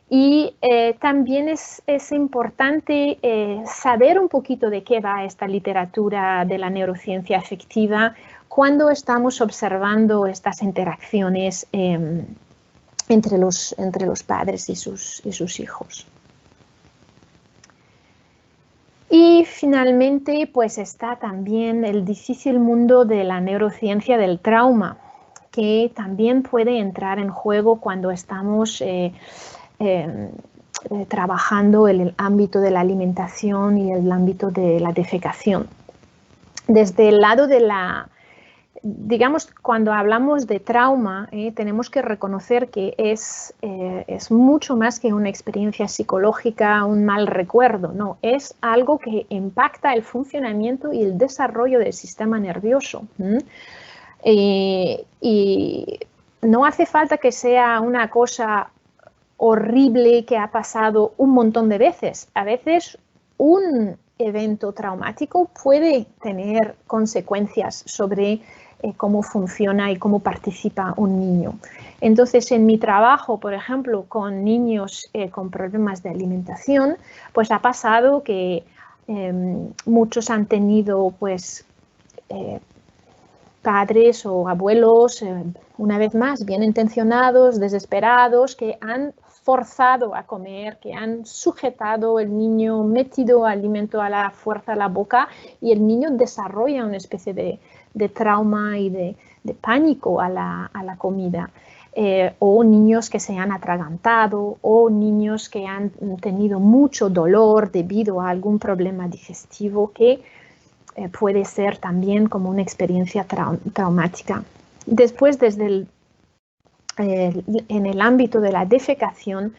Y también es importante saber un poquito de qué va esta literatura de la neurociencia afectiva cuando estamos observando estas interacciones entre los padres y sus hijos. Y finalmente, pues está también el difícil mundo de la neurociencia del trauma, que también puede entrar en juego cuando estamos trabajando en el ámbito de la alimentación y el ámbito de la defecación. Desde el lado de digamos, cuando hablamos de trauma, tenemos que reconocer que es mucho más que una experiencia psicológica, un mal recuerdo, no, es algo que impacta el funcionamiento y el desarrollo del sistema nervioso. Y no hace falta que sea una cosa horrible que ha pasado un montón de veces. A veces un evento traumático puede tener consecuencias sobre cómo funciona y cómo participa un niño. Entonces, en mi trabajo, por ejemplo, con niños con problemas de alimentación, pues ha pasado que muchos han tenido pues padres o abuelos, una vez más, bien intencionados, desesperados, que han forzado a comer, que han sujetado el niño, metido alimento a la fuerza a la boca y el niño desarrolla una especie de trauma y de pánico a la comida. O niños que se han atragantado o niños que han tenido mucho dolor debido a algún problema digestivo que puede ser también como una experiencia traumática. Después, en el ámbito de la defecación,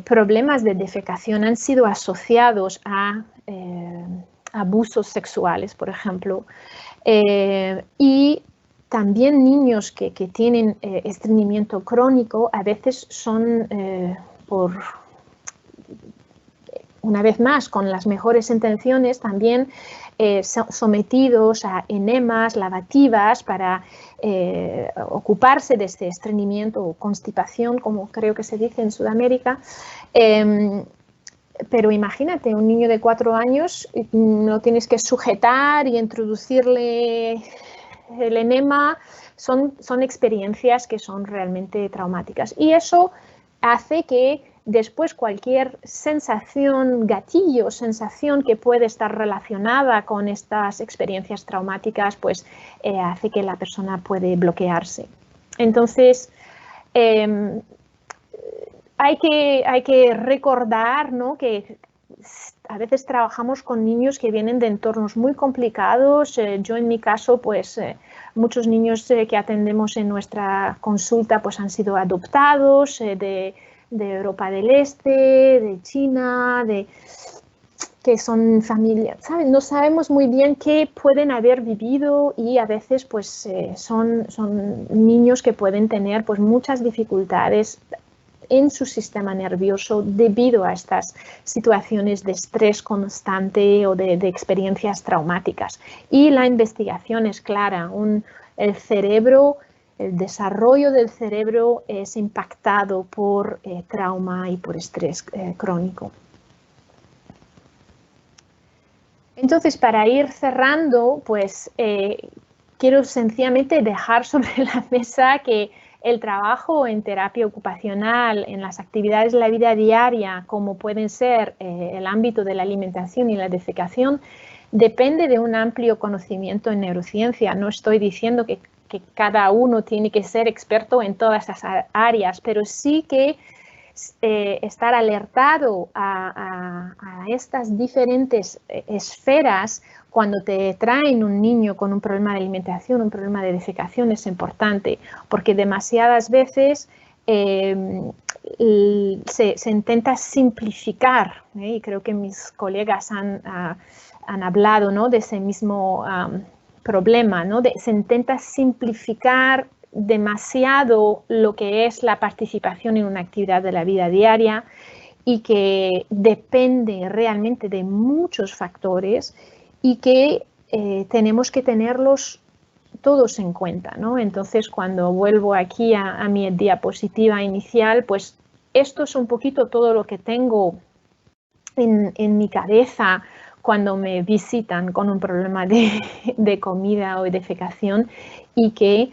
problemas de defecación han sido asociados a abusos sexuales, por ejemplo, y también niños que tienen estreñimiento crónico a veces son, una vez más, con las mejores intenciones, también sometidos a enemas, lavativas para ocuparse de este estreñimiento o constipación, como creo que se dice en Sudamérica. Pero imagínate, un niño de 4 años, lo tienes que sujetar y introducirle el enema. Son experiencias que son realmente traumáticas. Y eso hace que después cualquier sensación, gatillo, sensación que puede estar relacionada con estas experiencias traumáticas, pues hace que la persona puede bloquearse. Entonces, hay que recordar, ¿no?, que a veces trabajamos con niños que vienen de entornos muy complicados. Yo en mi caso, pues muchos niños que atendemos en nuestra consulta pues han sido adoptados de Europa del Este, de China, que son familias, ¿saben? No sabemos muy bien qué pueden haber vivido y a veces pues son niños que pueden tener pues muchas dificultades en su sistema nervioso debido a estas situaciones de estrés constante o de experiencias traumáticas. Y la investigación es clara, el cerebro, el desarrollo del cerebro es impactado por trauma y por estrés crónico. Entonces, para ir cerrando, pues quiero sencillamente dejar sobre la mesa que el trabajo en terapia ocupacional, en las actividades de la vida diaria, como pueden ser el ámbito de la alimentación y la defecación, depende de un amplio conocimiento en neurociencia. No estoy diciendo que cada uno tiene que ser experto en todas esas áreas, pero sí que estar alertado a estas diferentes esferas. Cuando te traen un niño con un problema de alimentación, un problema de defecación, es importante, porque demasiadas veces se intenta simplificar, y creo que mis colegas han hablado, ¿no?, de ese mismo problema, ¿no? Se intenta simplificar demasiado lo que es la participación en una actividad de la vida diaria y que depende realmente de muchos factores y que tenemos que tenerlos todos en cuenta, ¿no? Entonces, cuando vuelvo aquí a mi diapositiva inicial, pues esto es un poquito todo lo que tengo en mi cabeza cuando me visitan con un problema de comida o de defecación, y que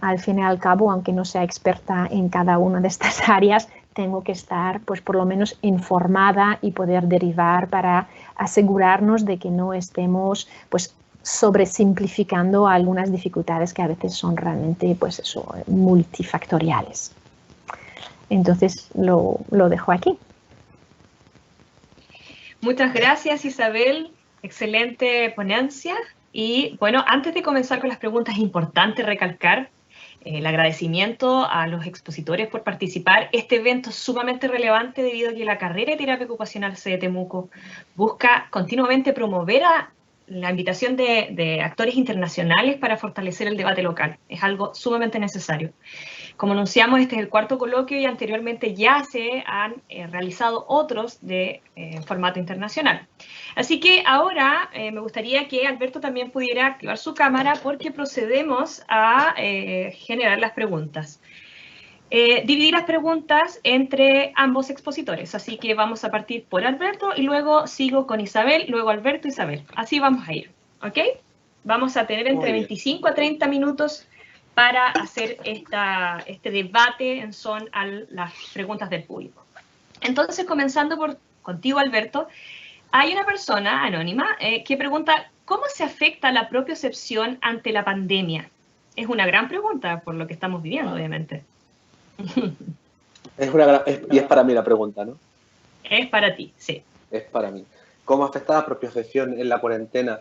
al fin y al cabo, aunque no sea experta en cada una de estas áreas, tengo que estar pues por lo menos informada y poder derivar para asegurarnos de que no estemos pues sobresimplificando algunas dificultades que a veces son realmente pues eso, multifactoriales. Entonces lo dejo aquí. Muchas gracias, Isabel. Excelente ponencia. Y bueno, antes de comenzar con las preguntas, es importante recalcar el agradecimiento a los expositores por participar. Este evento es sumamente relevante debido a que la carrera de terapia ocupacional CDE Temuco busca continuamente promover la invitación de actores internacionales para fortalecer el debate local. Es algo sumamente necesario. Como anunciamos, este es el 4º coloquio y anteriormente ya se han realizado otros de formato internacional. Así que ahora me gustaría que Alberto también pudiera activar su cámara porque procedemos a generar las preguntas. Dividir las preguntas entre ambos expositores, así que vamos a partir por Alberto y luego sigo con Isabel, luego Alberto, Isabel. Así vamos a ir, ¿ok? Vamos a tener entre 25 a 30 minutos para hacer este debate en son a las preguntas del público. Entonces, comenzando contigo, Alberto, hay una persona anónima que pregunta, ¿cómo se afecta la propiocepción ante la pandemia? Es una gran pregunta por lo que estamos viviendo, obviamente. Y es para mí la pregunta, ¿no? Es para ti, sí. Es para mí. ¿Cómo afecta la propiocepción en la cuarentena?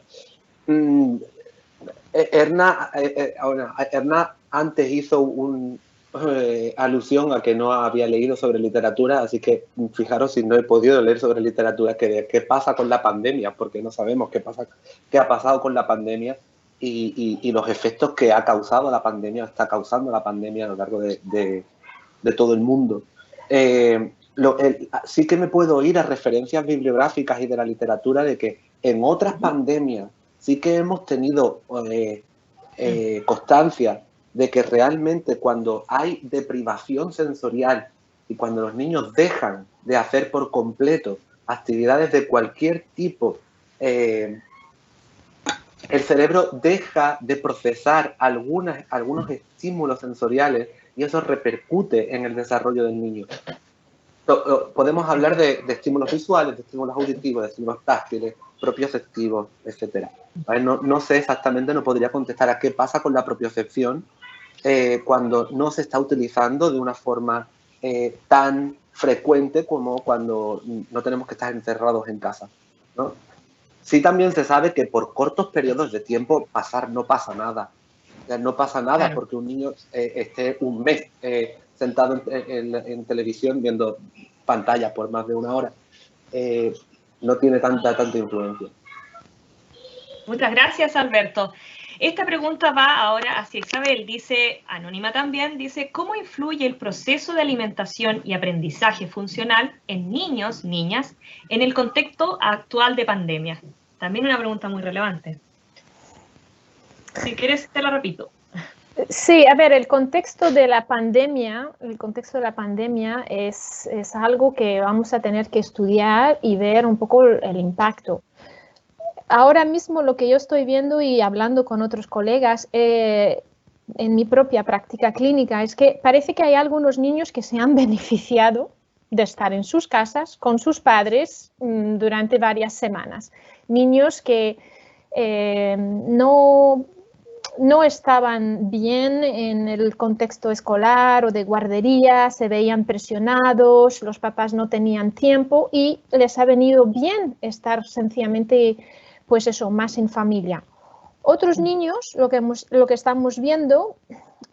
Erna antes hizo una alusión a que no había leído sobre literatura, así que fijaros si no he podido leer sobre literatura, qué pasa con la pandemia, porque no sabemos qué ha pasado con la pandemia y los efectos que ha causado la pandemia, está causando la pandemia a lo largo de todo el mundo. Sí que me puedo ir a referencias bibliográficas y de la literatura de que en otras pandemias sí que hemos tenido constancia de que realmente cuando hay deprivación sensorial y cuando los niños dejan de hacer por completo actividades de cualquier tipo, el cerebro deja de procesar algunos estímulos sensoriales y eso repercute en el desarrollo del niño. Podemos hablar de estímulos visuales, de estímulos auditivos, de estímulos táctiles, propioceptivos, etc. No sé exactamente, no podría contestar a qué pasa con la propiocepción cuando no se está utilizando de una forma tan frecuente como cuando no tenemos que estar encerrados en casa, ¿no? Sí, también se sabe que por cortos periodos de tiempo no pasa nada. No pasa nada, claro, porque un niño esté un mes sentado en televisión viendo pantalla por más de una hora. No tiene tanta influencia. Muchas gracias, Alberto. Esta pregunta va ahora hacia Isabel, dice, anónima también, dice, ¿cómo influye el proceso de alimentación y aprendizaje funcional en niños, niñas, en el contexto actual de pandemia? También una pregunta muy relevante. Si quieres, te la repito. Sí, a ver, el contexto de la pandemia es algo que vamos a tener que estudiar y ver un poco el impacto. Ahora mismo lo que yo estoy viendo y hablando con otros colegas en mi propia práctica clínica es que parece que hay algunos niños que se han beneficiado de estar en sus casas con sus padres durante varias semanas. Niños que no estaban bien en el contexto escolar o de guardería, se veían presionados, los papás no tenían tiempo y les ha venido bien estar sencillamente, pues eso, más en familia. Otros niños, lo que estamos viendo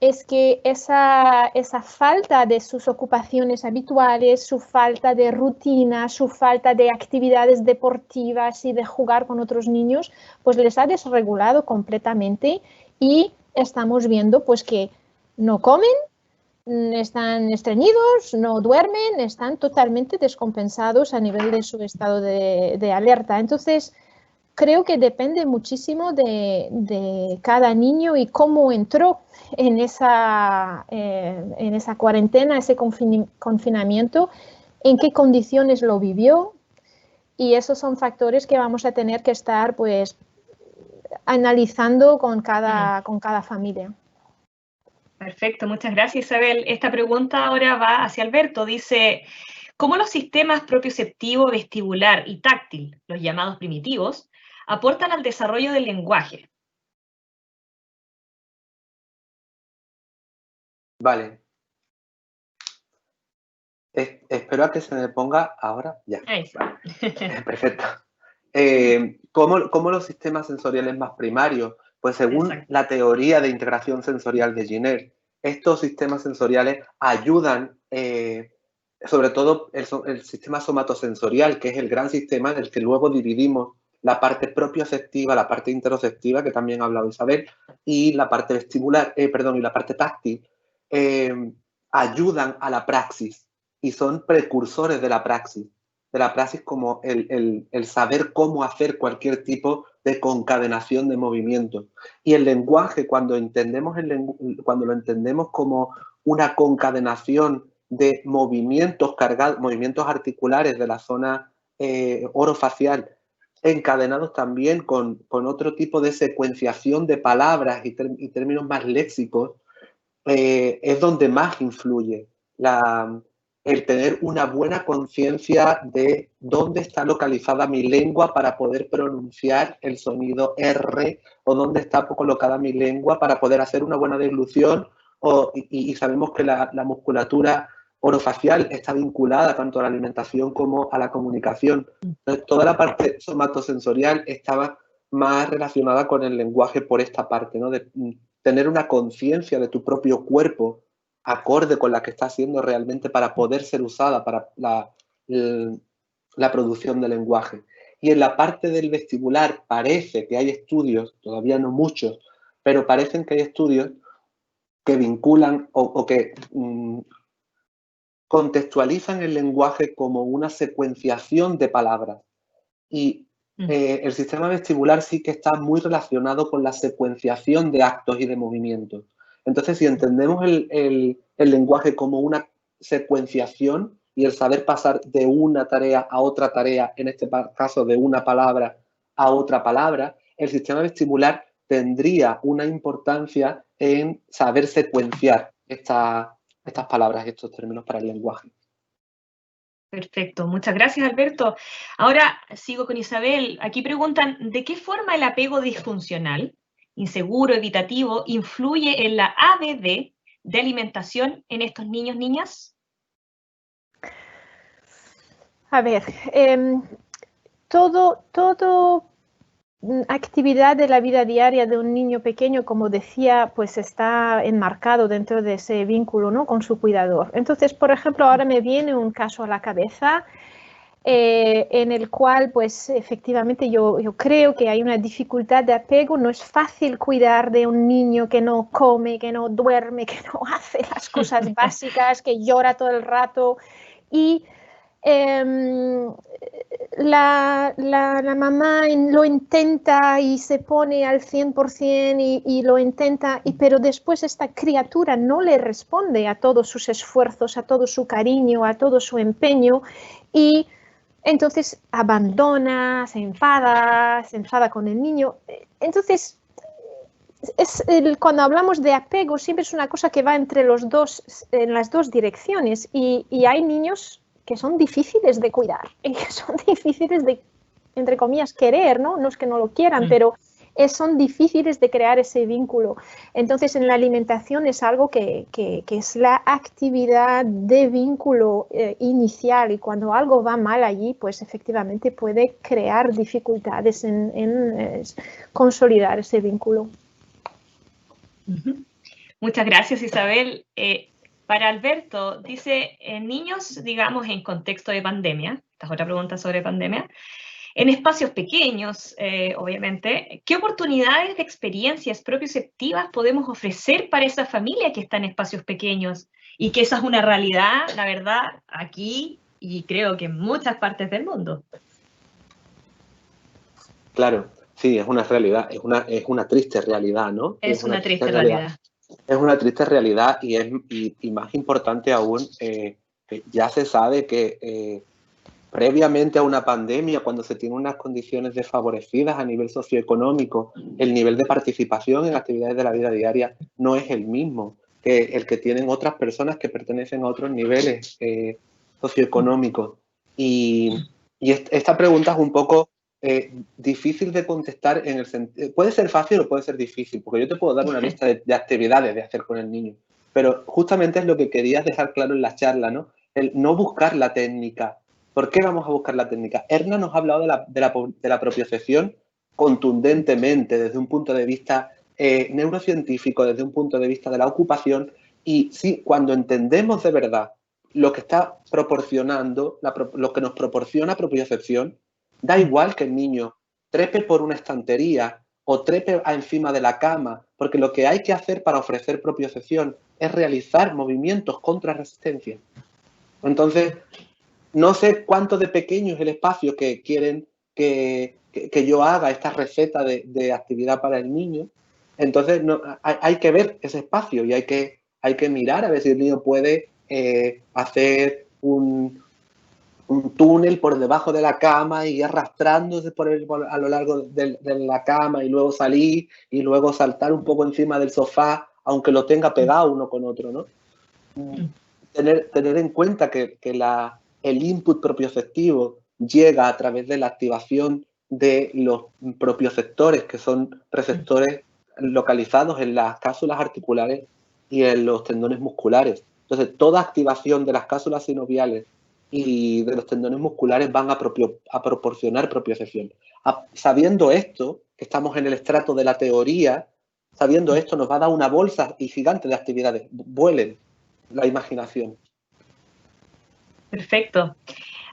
es que esa falta de sus ocupaciones habituales, su falta de rutina, su falta de actividades deportivas y de jugar con otros niños, pues les ha desregulado completamente y estamos viendo pues que no comen, están estreñidos, no duermen, están totalmente descompensados a nivel de su estado de alerta. Entonces, creo que depende muchísimo de cada niño y cómo entró en esa cuarentena, ese confinamiento, en qué condiciones lo vivió, y esos son factores que vamos a tener que estar pues analizando con cada familia. Perfecto, muchas gracias, Isabel. Esta pregunta ahora va hacia Alberto. Dice, ¿cómo los sistemas propioceptivo, vestibular y táctil, los llamados primitivos, aportan al desarrollo del lenguaje? Vale. Espero a que se me ponga ahora. Ya. Ahí sí. Vale. Perfecto. ¿Cómo los sistemas sensoriales más primarios? Pues según Exacto. la teoría de integración sensorial de Giner, estos sistemas sensoriales ayudan, sobre todo el sistema somatosensorial, que es el gran sistema en el que luego dividimos la parte propioceptiva, la parte interoceptiva, que también ha hablado Isabel, y la parte vestibular, y la parte táctil, ayudan a la praxis y son precursores de la praxis como el saber cómo hacer cualquier tipo de concadenación de movimientos. Y el lenguaje, cuando lo entendemos como una concadenación de movimientos cargados, movimientos articulares de la zona orofacial, encadenados también con otro tipo de secuenciación de palabras y términos más léxicos, es donde más influye el tener una buena conciencia de dónde está localizada mi lengua para poder pronunciar el sonido R, o dónde está colocada mi lengua para poder hacer una buena deglución, y sabemos que la musculatura orofacial está vinculada tanto a la alimentación como a la comunicación. Entonces, toda la parte somatosensorial estaba más relacionada con el lenguaje por esta parte, ¿no? De tener una conciencia de tu propio cuerpo acorde con la que está haciendo realmente para poder ser usada para la producción de lenguaje. Y en la parte del vestibular parece que hay estudios, todavía no muchos, pero parecen que hay estudios que vinculan o que contextualizan el lenguaje como una secuenciación de palabras. Y el sistema vestibular sí que está muy relacionado con la secuenciación de actos y de movimientos. Entonces, si entendemos el lenguaje como una secuenciación y el saber pasar de una tarea a otra tarea, en este caso de una palabra a otra palabra, el sistema vestibular tendría una importancia en saber secuenciar estas palabras, estos términos para el lenguaje. Perfecto, muchas gracias, Alberto. Ahora sigo con Isabel. Aquí preguntan, ¿de qué forma el apego disfuncional, inseguro, evitativo, influye en la ABD de alimentación en estos niños, niñas? A ver, todo actividad de la vida diaria de un niño pequeño, como decía, pues está enmarcado dentro de ese vínculo, ¿no?, con su cuidador. Entonces, por ejemplo, ahora me viene un caso a la cabeza en el cual, pues efectivamente yo creo que hay una dificultad de apego. No es fácil cuidar de un niño que no come, que no duerme, que no hace las cosas básicas, que llora todo el rato. Y la mamá lo intenta y se pone al 100% y lo intenta, pero después esta criatura no le responde a todos sus esfuerzos, a todo su cariño, a todo su empeño, y entonces abandona, se enfada con el niño. Entonces, cuando hablamos de apego, siempre es una cosa que va entre los dos, en las dos direcciones, y hay niños que son difíciles de cuidar, y que son difíciles de, entre comillas, querer, ¿no? No es que no lo quieran, pero son difíciles de crear ese vínculo. Entonces, en la alimentación es algo que es la actividad de vínculo inicial, y cuando algo va mal allí, pues efectivamente puede crear dificultades en consolidar ese vínculo. Muchas gracias, Isabel. Para Alberto, dice, en niños, digamos, en contexto de pandemia, esta es otra pregunta sobre pandemia, en espacios pequeños, obviamente, ¿qué oportunidades de experiencias propioceptivas podemos ofrecer para esa familia que está en espacios pequeños? Y que esa es una realidad, la verdad, aquí y creo que en muchas partes del mundo. Claro, sí, es una realidad, es una triste realidad, ¿no? Es una triste realidad. Es una triste realidad, y más importante aún, ya se sabe que previamente a una pandemia, cuando se tienen unas condiciones desfavorecidas a nivel socioeconómico, el nivel de participación en actividades de la vida diaria no es el mismo que el que tienen otras personas que pertenecen a otros niveles socioeconómicos. Y esta pregunta es un poco difícil de contestar en el sentido, puede ser fácil o puede ser difícil, porque yo te puedo dar una lista de actividades de hacer con el niño, pero justamente es lo que querías dejar claro en la charla, ¿no? El no buscar la técnica. ¿Por qué vamos a buscar la técnica? Erna nos ha hablado de la propiocepción contundentemente desde un punto de vista neurocientífico, desde un punto de vista de la ocupación, y sí, cuando entendemos de verdad lo que está proporcionando, lo que nos proporciona propiocepción, da igual que el niño trepe por una estantería o trepe encima de la cama, porque lo que hay que hacer para ofrecer propiocepción es realizar movimientos contra resistencia. Entonces, no sé cuánto de pequeño es el espacio que quieren que yo haga esta receta de actividad para el niño. Entonces, hay que ver ese espacio y hay que mirar a ver si el niño puede hacer un túnel por debajo de la cama y arrastrándose a lo largo de la cama, y luego salir y luego saltar un poco encima del sofá aunque lo tenga pegado uno con otro, ¿no? Tener en cuenta que el input propioceptivo llega a través de la activación de los propioceptores, que son receptores localizados en las cápsulas articulares y en los tendones musculares. Entonces, toda activación de las cápsulas sinoviales y de los tendones musculares van a proporcionar propiocepción. Sabiendo esto, que estamos en el estrato de la teoría, sabiendo esto nos va a dar una bolsa gigante de actividades. Vuelen la imaginación. Perfecto.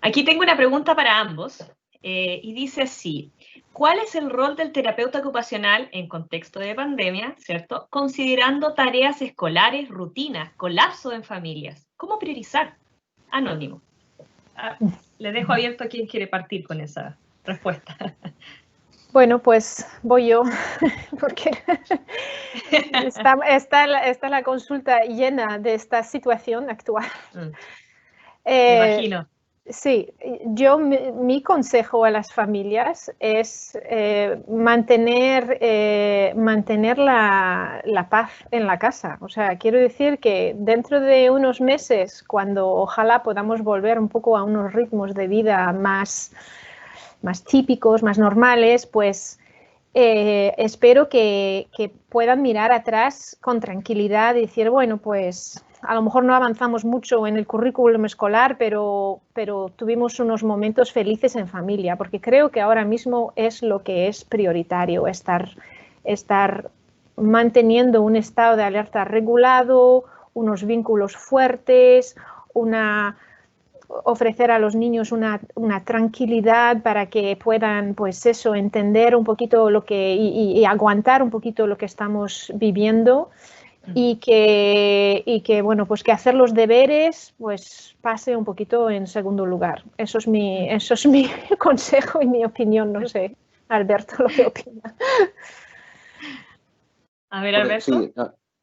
Aquí tengo una pregunta para ambos y dice así: ¿cuál es el rol del terapeuta ocupacional en contexto de pandemia, ¿cierto? Considerando tareas escolares, rutinas, colapso en familias. ¿Cómo priorizar? Anónimo. Le dejo abierto a quien quiere partir con esa respuesta. Bueno, pues voy yo, porque está la consulta llena de esta situación actual. Me imagino. Sí, mi consejo a las familias es mantener la paz en la casa. O sea, quiero decir que dentro de unos meses, cuando ojalá podamos volver un poco a unos ritmos de vida más típicos, más normales, pues espero que puedan mirar atrás con tranquilidad y decir, bueno, pues a lo mejor no avanzamos mucho en el currículum escolar, pero tuvimos unos momentos felices en familia, porque creo que ahora mismo es lo que es prioritario, estar manteniendo un estado de alerta regulado, unos vínculos fuertes, ofrecer a los niños una tranquilidad para que puedan, pues eso, entender un poquito y aguantar un poquito lo que estamos viviendo. Y que bueno, pues que hacer los deberes pues pase un poquito en segundo lugar. Eso es mi consejo y mi opinión. No sé, Alberto, lo que opina. A ver, Alberto. Sí,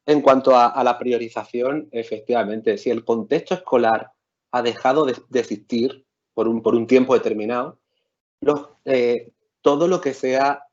en cuanto a la priorización, efectivamente, si el contexto escolar ha dejado de existir por un tiempo determinado, todo lo que sea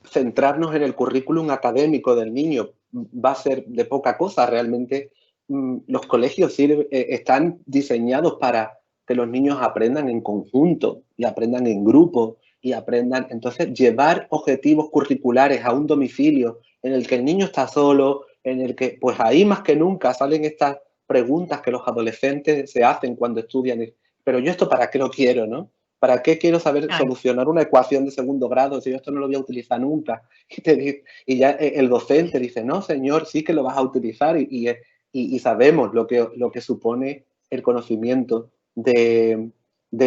centrarnos en el currículum académico del niño va a ser de poca cosa. Realmente los colegios están diseñados para que los niños aprendan en conjunto y aprendan en grupo y aprendan. Entonces, llevar objetivos curriculares a un domicilio en el que el niño está solo, en el que, pues ahí más que nunca salen estas preguntas que los adolescentes se hacen cuando estudian. Pero yo esto para qué lo quiero, ¿no? ¿Para qué quiero saber solucionar una ecuación de segundo grado si yo esto no lo voy a utilizar nunca? Y ya el docente dice, no, señor, sí que lo vas a utilizar y sabemos lo que supone el conocimiento de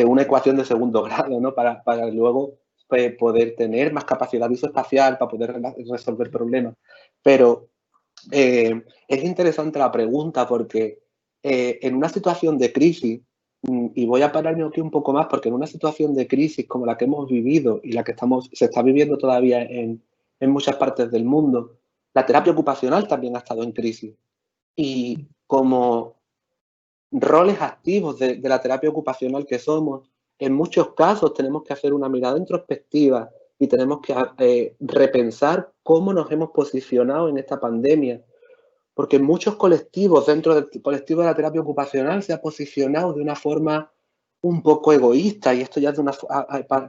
una ecuación de segundo grado, ¿no? Para luego poder tener más capacidad visoespacial, para poder resolver problemas. Pero es interesante la pregunta porque en una situación de crisis, y voy a pararme aquí un poco más porque en una situación de crisis como la que hemos vivido y la que se está viviendo todavía en muchas partes del mundo, la terapia ocupacional también ha estado en crisis. Y como roles activos de la terapia ocupacional que somos, en muchos casos tenemos que hacer una mirada introspectiva y tenemos que repensar cómo nos hemos posicionado en esta pandemia. Porque muchos colectivos, dentro del colectivo de la terapia ocupacional, se ha posicionado de una forma un poco egoísta, y esto ya es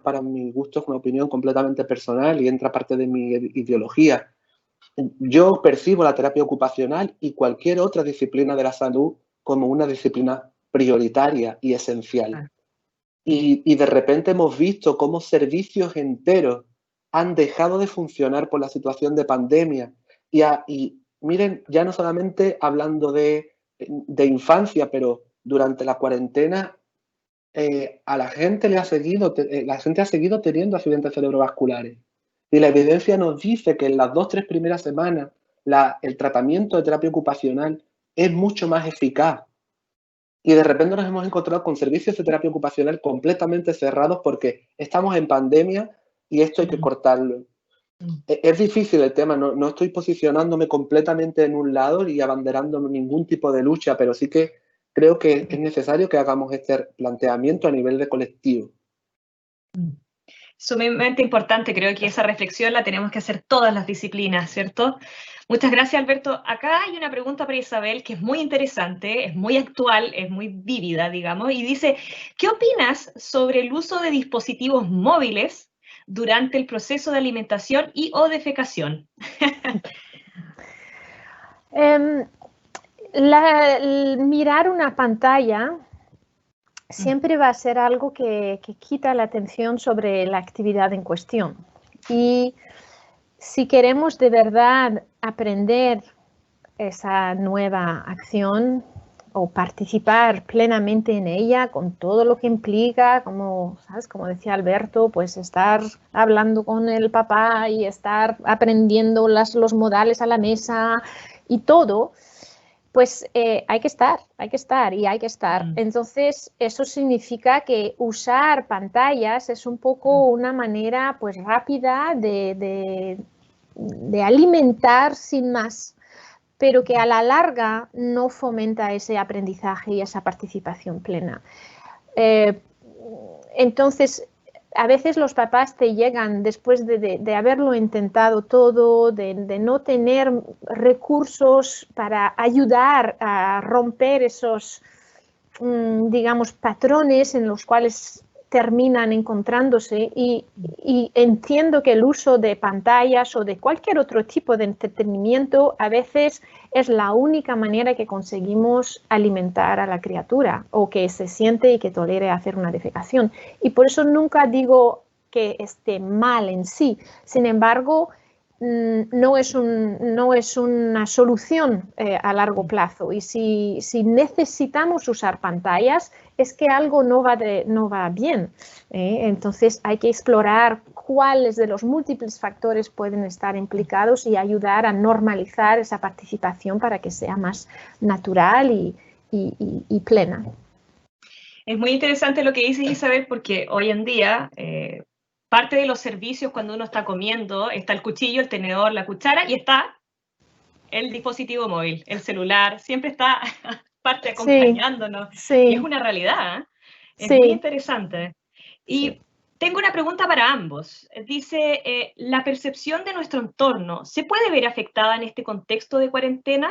para mi gusto es una opinión completamente personal y entra parte de mi ideología. Yo percibo la terapia ocupacional y cualquier otra disciplina de la salud como una disciplina prioritaria y esencial. Y de repente hemos visto cómo servicios enteros han dejado de funcionar por la situación de pandemia y miren, ya no solamente hablando de infancia, pero durante la cuarentena a la gente ha seguido teniendo accidentes cerebrovasculares. Y la evidencia nos dice que en las 2-3 primeras semanas el tratamiento de terapia ocupacional es mucho más eficaz. Y de repente nos hemos encontrado con servicios de terapia ocupacional completamente cerrados porque estamos en pandemia y esto hay que cortarlo. Es difícil el tema, no estoy posicionándome completamente en un lado y abanderando ningún tipo de lucha, pero sí que creo que es necesario que hagamos este planteamiento a nivel de colectivo. Sumamente importante, creo que esa reflexión la tenemos que hacer todas las disciplinas, ¿cierto? Muchas gracias, Alberto. Acá hay una pregunta para Isabel que es muy interesante, es muy actual, es muy vívida, digamos, y dice, ¿qué opinas sobre el uso de dispositivos móviles durante el proceso de alimentación y o defecación? Mirar una pantalla siempre va a ser algo que quita la atención sobre la actividad en cuestión. Y si queremos de verdad aprender esa nueva acción o participar plenamente en ella con todo lo que implica, como, ¿sabes? Como decía Alberto, pues estar hablando con el papá y estar aprendiendo los modales a la mesa y todo, pues hay que estar. Entonces, eso significa que usar pantallas es un poco una manera pues rápida de alimentar sin más, pero que a la larga no fomenta ese aprendizaje y esa participación plena. Entonces, a veces los papás te llegan después de haberlo intentado todo, de no tener recursos para ayudar a romper esos, digamos, patrones en los cuales terminan encontrándose y entiendo que el uso de pantallas o de cualquier otro tipo de entretenimiento a veces es la única manera que conseguimos alimentar a la criatura o que se siente y que tolere hacer una defecación. Y por eso nunca digo que esté mal en sí. Sin embargo, no es una solución a largo plazo. Y si necesitamos usar pantallas, es que algo no va bien. Entonces hay que explorar cuáles de los múltiples factores pueden estar implicados y ayudar a normalizar esa participación para que sea más natural y plena. Es muy interesante lo que dices, Isabel, porque hoy en día parte de los servicios cuando uno está comiendo está el cuchillo, el tenedor, la cuchara y está el dispositivo móvil, el celular, siempre está parte acompañándonos. Sí. Y es una realidad, ¿eh? Es muy interesante. Y tengo una pregunta para ambos. Dice, ¿la percepción de nuestro entorno se puede ver afectada en este contexto de cuarentena?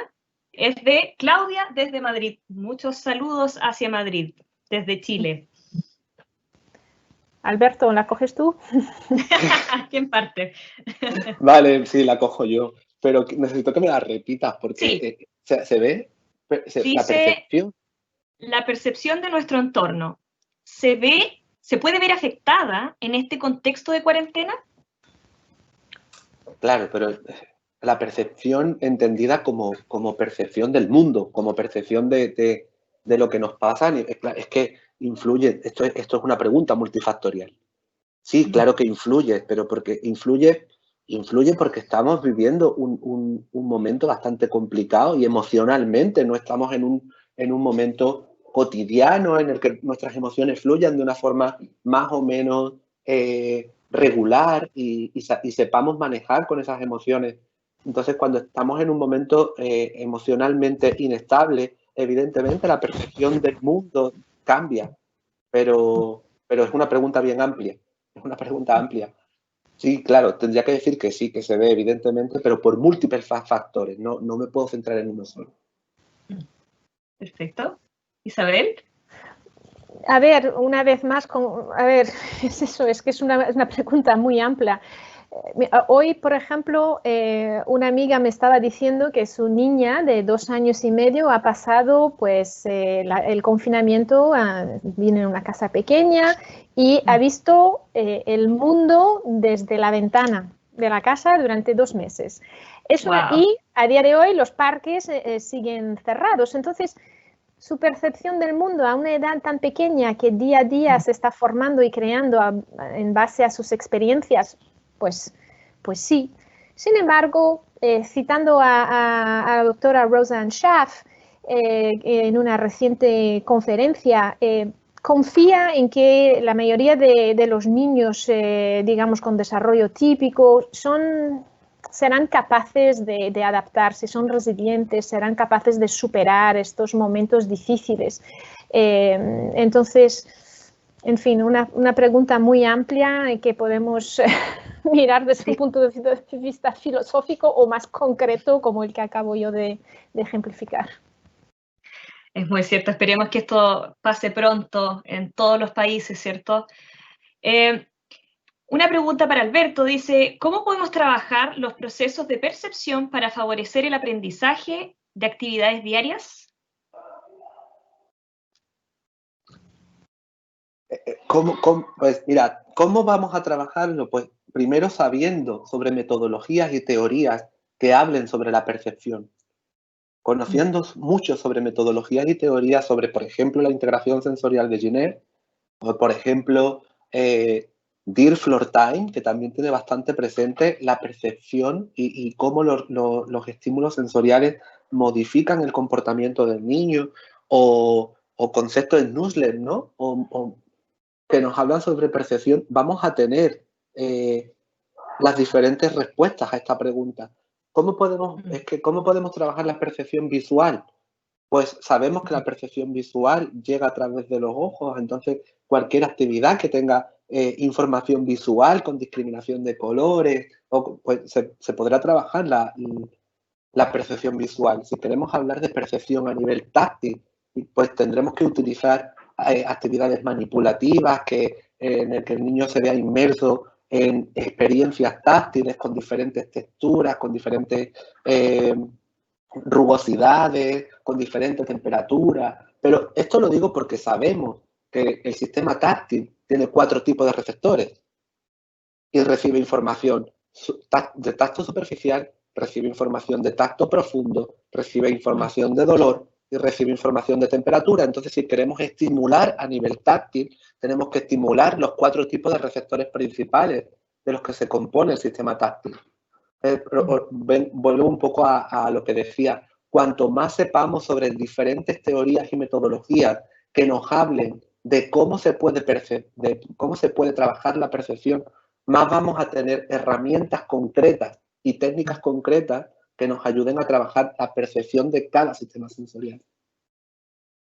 Es de Claudia desde Madrid. Muchos saludos hacia Madrid, desde Chile. Alberto, ¿la coges tú? ¿Quién parte? Vale, sí, la cojo yo, pero necesito que me la repitas porque sí. ¿se ve? Dice, ¿la percepción? La percepción de nuestro entorno se puede ver afectada en este contexto de cuarentena. Claro, pero la percepción entendida como percepción del mundo, como percepción de lo que nos pasa, es que influye, esto es una pregunta multifactorial. Sí, claro que influye, pero porque influye porque estamos viviendo un momento bastante complicado y emocionalmente no estamos en un momento cotidiano en el que nuestras emociones fluyan de una forma más o menos regular y sepamos manejar con esas emociones. Entonces, cuando estamos en un momento emocionalmente inestable, evidentemente la percepción del mundo cambia, pero es una pregunta bien amplia. Es una pregunta amplia. Sí, claro, tendría que decir que sí, que se ve evidentemente, pero por múltiples factores. No me puedo centrar en uno solo. Perfecto. Isabel. A ver, una vez más, es que es una pregunta muy amplia. Hoy, por ejemplo, una amiga me estaba diciendo que su niña de 2 años y medio ha pasado pues, el confinamiento, vive en una casa pequeña y ha visto el mundo desde la ventana de la casa durante 2 meses. Eso, wow. Y a día de hoy los parques siguen cerrados. Entonces, su percepción del mundo a una edad tan pequeña que día a día se está formando y creando en base a sus experiencias, pues sí. Sin embargo, citando a la doctora Roseanne Schaff en una reciente conferencia, confía en que la mayoría de los niños, digamos, con desarrollo típico, serán capaces de adaptarse, son resilientes, serán capaces de superar estos momentos difíciles. Entonces, En fin, una pregunta muy amplia que podemos mirar desde un punto de vista filosófico o más concreto, como el que acabo yo de ejemplificar. Es muy cierto, esperemos que esto pase pronto en todos los países, ¿cierto? Una pregunta para Alberto, dice, ¿cómo podemos trabajar los procesos de percepción para favorecer el aprendizaje de actividades diarias? Pues mira, ¿cómo vamos a trabajarlo? Pues primero sabiendo sobre metodologías y teorías que hablen sobre la percepción. Conociendo mucho sobre metodologías y teorías sobre, por ejemplo, la integración sensorial de Giner, o por ejemplo, Dear Flortime, que también tiene bastante presente la percepción y cómo los estímulos sensoriales modifican el comportamiento del niño, o conceptos de Nussler, ¿no? O que nos hablan sobre percepción, vamos a tener las diferentes respuestas a esta pregunta. ¿Cómo podemos trabajar la percepción visual? Pues sabemos que la percepción visual llega a través de los ojos, entonces cualquier actividad que tenga información visual con discriminación de colores, pues se podrá trabajar la percepción visual. Si queremos hablar de percepción a nivel táctil, pues tendremos que utilizar actividades manipulativas en el que el niño se vea inmerso en experiencias táctiles con diferentes texturas, con diferentes rugosidades, con diferentes temperaturas. Pero esto lo digo porque sabemos que el sistema táctil tiene 4 tipos de receptores y recibe información de tacto superficial, recibe información de tacto profundo, recibe información de dolor y recibe información de temperatura. Entonces, si queremos estimular a nivel táctil, tenemos que estimular los 4 tipos de receptores principales de los que se compone el sistema táctil. Vuelvo un poco a lo que decía. Cuanto más sepamos sobre diferentes teorías y metodologías que nos hablen de cómo se puede trabajar la percepción, más vamos a tener herramientas concretas y técnicas concretas que nos ayuden a trabajar la percepción de cada sistema sensorial.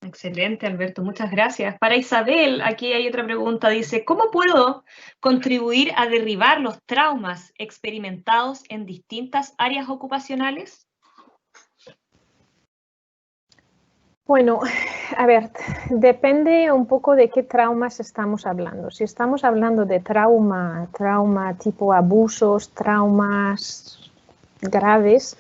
Excelente, Alberto, muchas gracias. Para Isabel, aquí hay otra pregunta, dice, ¿cómo puedo contribuir a derribar los traumas experimentados en distintas áreas ocupacionales? Bueno, a ver, depende un poco de qué traumas estamos hablando. Si estamos hablando de trauma tipo abusos, traumas graves,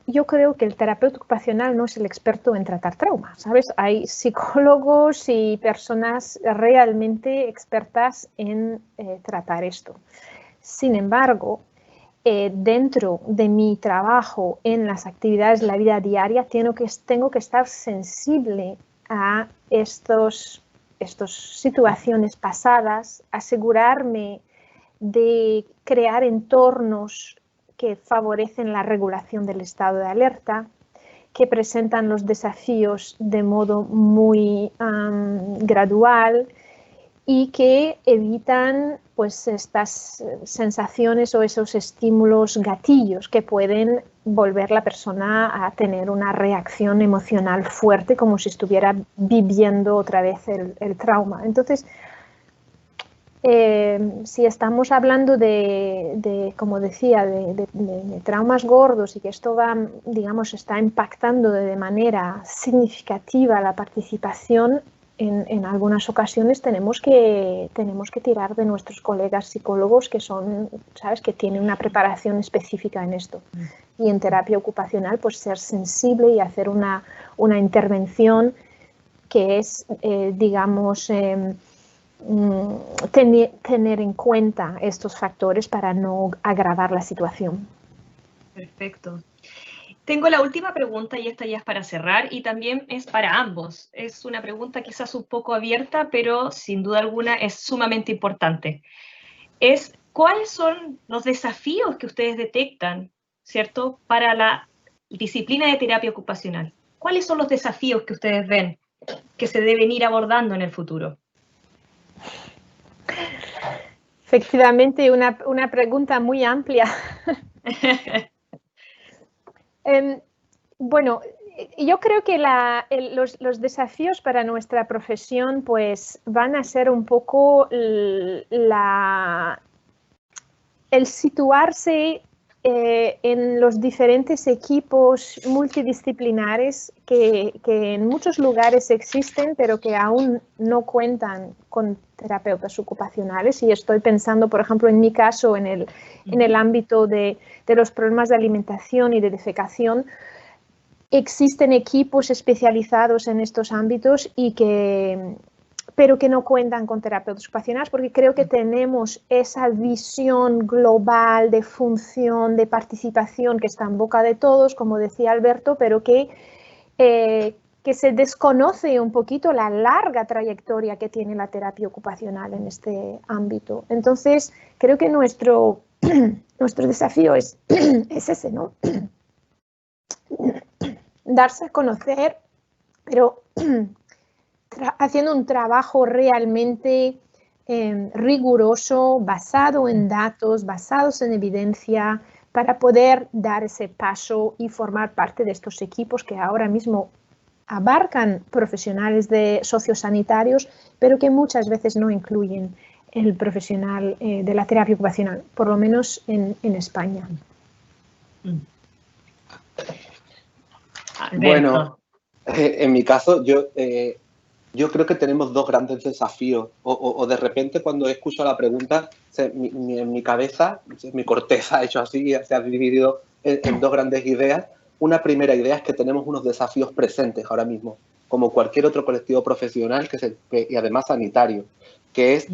yo creo que el terapeuta ocupacional no es el experto en tratar traumas, ¿sabes? Hay psicólogos y personas realmente expertas en tratar esto. Sin embargo, dentro de mi trabajo en las actividades de la vida diaria, tengo que estar sensible a estas situaciones pasadas, asegurarme de crear entornos que favorecen la regulación del estado de alerta, que presentan los desafíos de modo muy gradual y que evitan pues, estas sensaciones o esos estímulos gatillos que pueden volver la persona a tener una reacción emocional fuerte como si estuviera viviendo otra vez el trauma. Entonces, si estamos hablando como decía, de traumas gordos y que esto va, digamos, está impactando de manera significativa la participación, en algunas ocasiones tenemos que tirar de nuestros colegas psicólogos que son, ¿sabes?, que tienen una preparación específica en esto. Y en terapia ocupacional, pues ser sensible y hacer una intervención que es, digamos, tener en cuenta estos factores para no agravar la situación. Perfecto. Tengo la última pregunta y esta ya es para cerrar y también es para ambos. Es una pregunta quizás un poco abierta, pero sin duda alguna es sumamente importante. ¿Cuáles son los desafíos que ustedes detectan, ¿cierto?, para la disciplina de terapia ocupacional? ¿Cuáles son los desafíos que ustedes ven que se deben ir abordando en el futuro? Efectivamente, una pregunta muy amplia. Bueno, yo creo que los desafíos para nuestra profesión pues van a ser un poco el situarse en los diferentes equipos multidisciplinares que en muchos lugares existen, pero que aún no cuentan con terapeutas ocupacionales. Y estoy pensando, por ejemplo, en mi caso, en el ámbito de los problemas de alimentación y de defecación. Existen equipos especializados en estos ámbitos pero que no cuentan con terapeutas ocupacionales, porque creo que tenemos esa visión global de función, de participación que está en boca de todos, como decía Alberto, pero que se desconoce un poquito la larga trayectoria que tiene la terapia ocupacional en este ámbito. Entonces, creo que nuestro desafío es ese, ¿no? Darse a conocer, pero haciendo un trabajo realmente riguroso, basado en datos, basados en evidencia, para poder dar ese paso y formar parte de estos equipos que ahora mismo abarcan profesionales sociosanitarios, pero que muchas veces no incluyen el profesional de la terapia ocupacional, por lo menos en España. Bueno, en mi caso, yo creo que tenemos dos grandes desafíos. O de repente, cuando escucho la pregunta, en mi cabeza, mi corteza hecho así, se ha dividido en dos grandes ideas. Una primera idea es que tenemos unos desafíos presentes ahora mismo, como cualquier otro colectivo profesional y además sanitario, que es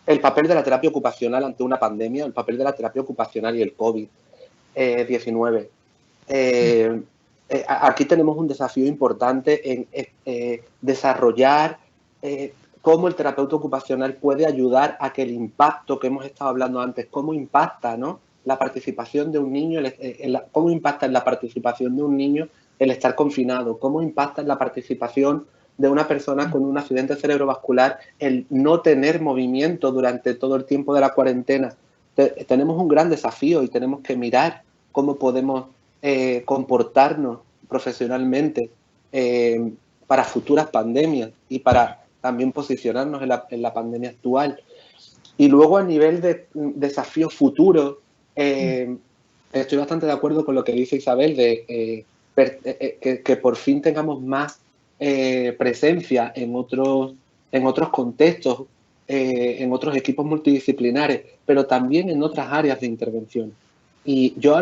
el papel de la terapia ocupacional ante una pandemia, el papel de la terapia ocupacional y el COVID-19. Aquí tenemos un desafío importante en desarrollar cómo el terapeuta ocupacional puede ayudar a que el impacto que hemos estado hablando antes, cómo impacta, ¿no?, la participación de un niño, cómo impacta en la participación de un niño el estar confinado, cómo impacta en la participación de una persona con un accidente cerebrovascular el no tener movimiento durante todo el tiempo de la cuarentena. Tenemos un gran desafío y tenemos que mirar cómo podemos comportarnos profesionalmente para futuras pandemias y para también posicionarnos en la pandemia actual. Y luego, a nivel de desafíos futuros, estoy bastante de acuerdo con lo que dice Isabel, de que por fin tengamos más presencia en otros contextos, en otros equipos multidisciplinares, pero también en otras áreas de intervención. Y yo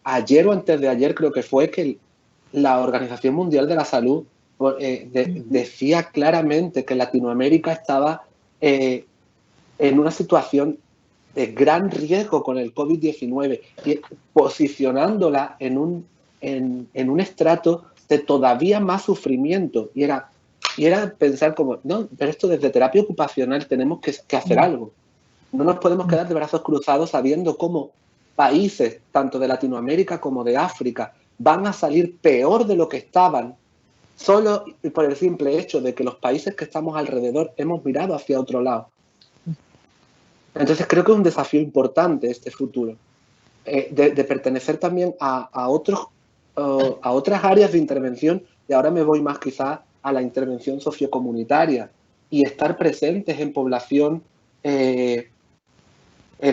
ayer o antes de ayer creo que fue que la Organización Mundial de la Salud decía claramente que Latinoamérica estaba en una situación de gran riesgo con el COVID-19 y posicionándola en un estrato de todavía más sufrimiento. Y era pensar como, no, pero esto desde terapia ocupacional tenemos que hacer algo. No nos podemos quedar de brazos cruzados sabiendo cómo países, tanto de Latinoamérica como de África, van a salir peor de lo que estaban, solo por el simple hecho de que los países que estamos alrededor hemos mirado hacia otro lado. Entonces creo que es un desafío importante este futuro, de pertenecer también a otras áreas de intervención, y ahora me voy más quizás a la intervención sociocomunitaria, y estar presentes en población en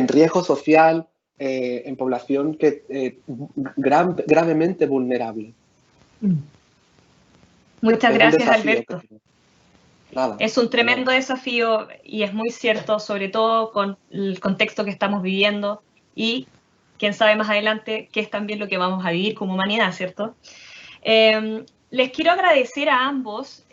riesgo social, en población gravemente vulnerable. Muchas gracias, Alberto. Es un tremendo desafío y es muy cierto, sobre todo con el contexto que estamos viviendo y quién sabe más adelante qué es también lo que vamos a vivir como humanidad, ¿cierto? Les quiero agradecer a ambos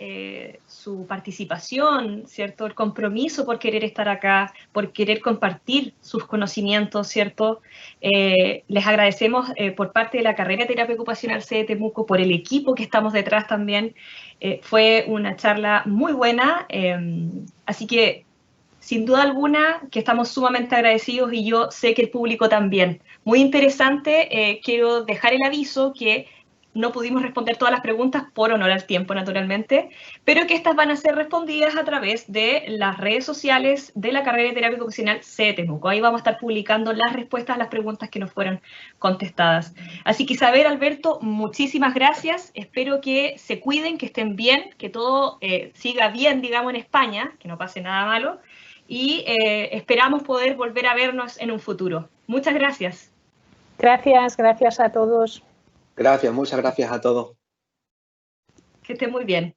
su participación, ¿cierto? El compromiso por querer estar acá, por querer compartir sus conocimientos, ¿cierto? Les agradecemos por parte de la carrera de terapia ocupacional sede Temuco, por el equipo que estamos detrás también. Fue una charla muy buena, así que sin duda alguna que estamos sumamente agradecidos y yo sé que el público también. Muy interesante, quiero dejar el aviso que no pudimos responder todas las preguntas por honor al tiempo, naturalmente, pero que estas van a ser respondidas a través de las redes sociales de la carrera de terapia ocupacional CE Temuco. Ahí vamos a estar publicando las respuestas a las preguntas que nos fueron contestadas. Así que Isabel, Alberto, muchísimas gracias. Espero que se cuiden, que estén bien, que todo siga bien, digamos, en España, que no pase nada malo, y esperamos poder volver a vernos en un futuro. Muchas gracias. Gracias a todos. Gracias, muchas gracias a todos. Que estén muy bien.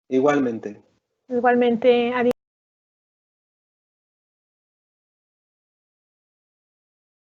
Igualmente. Igualmente, adiós.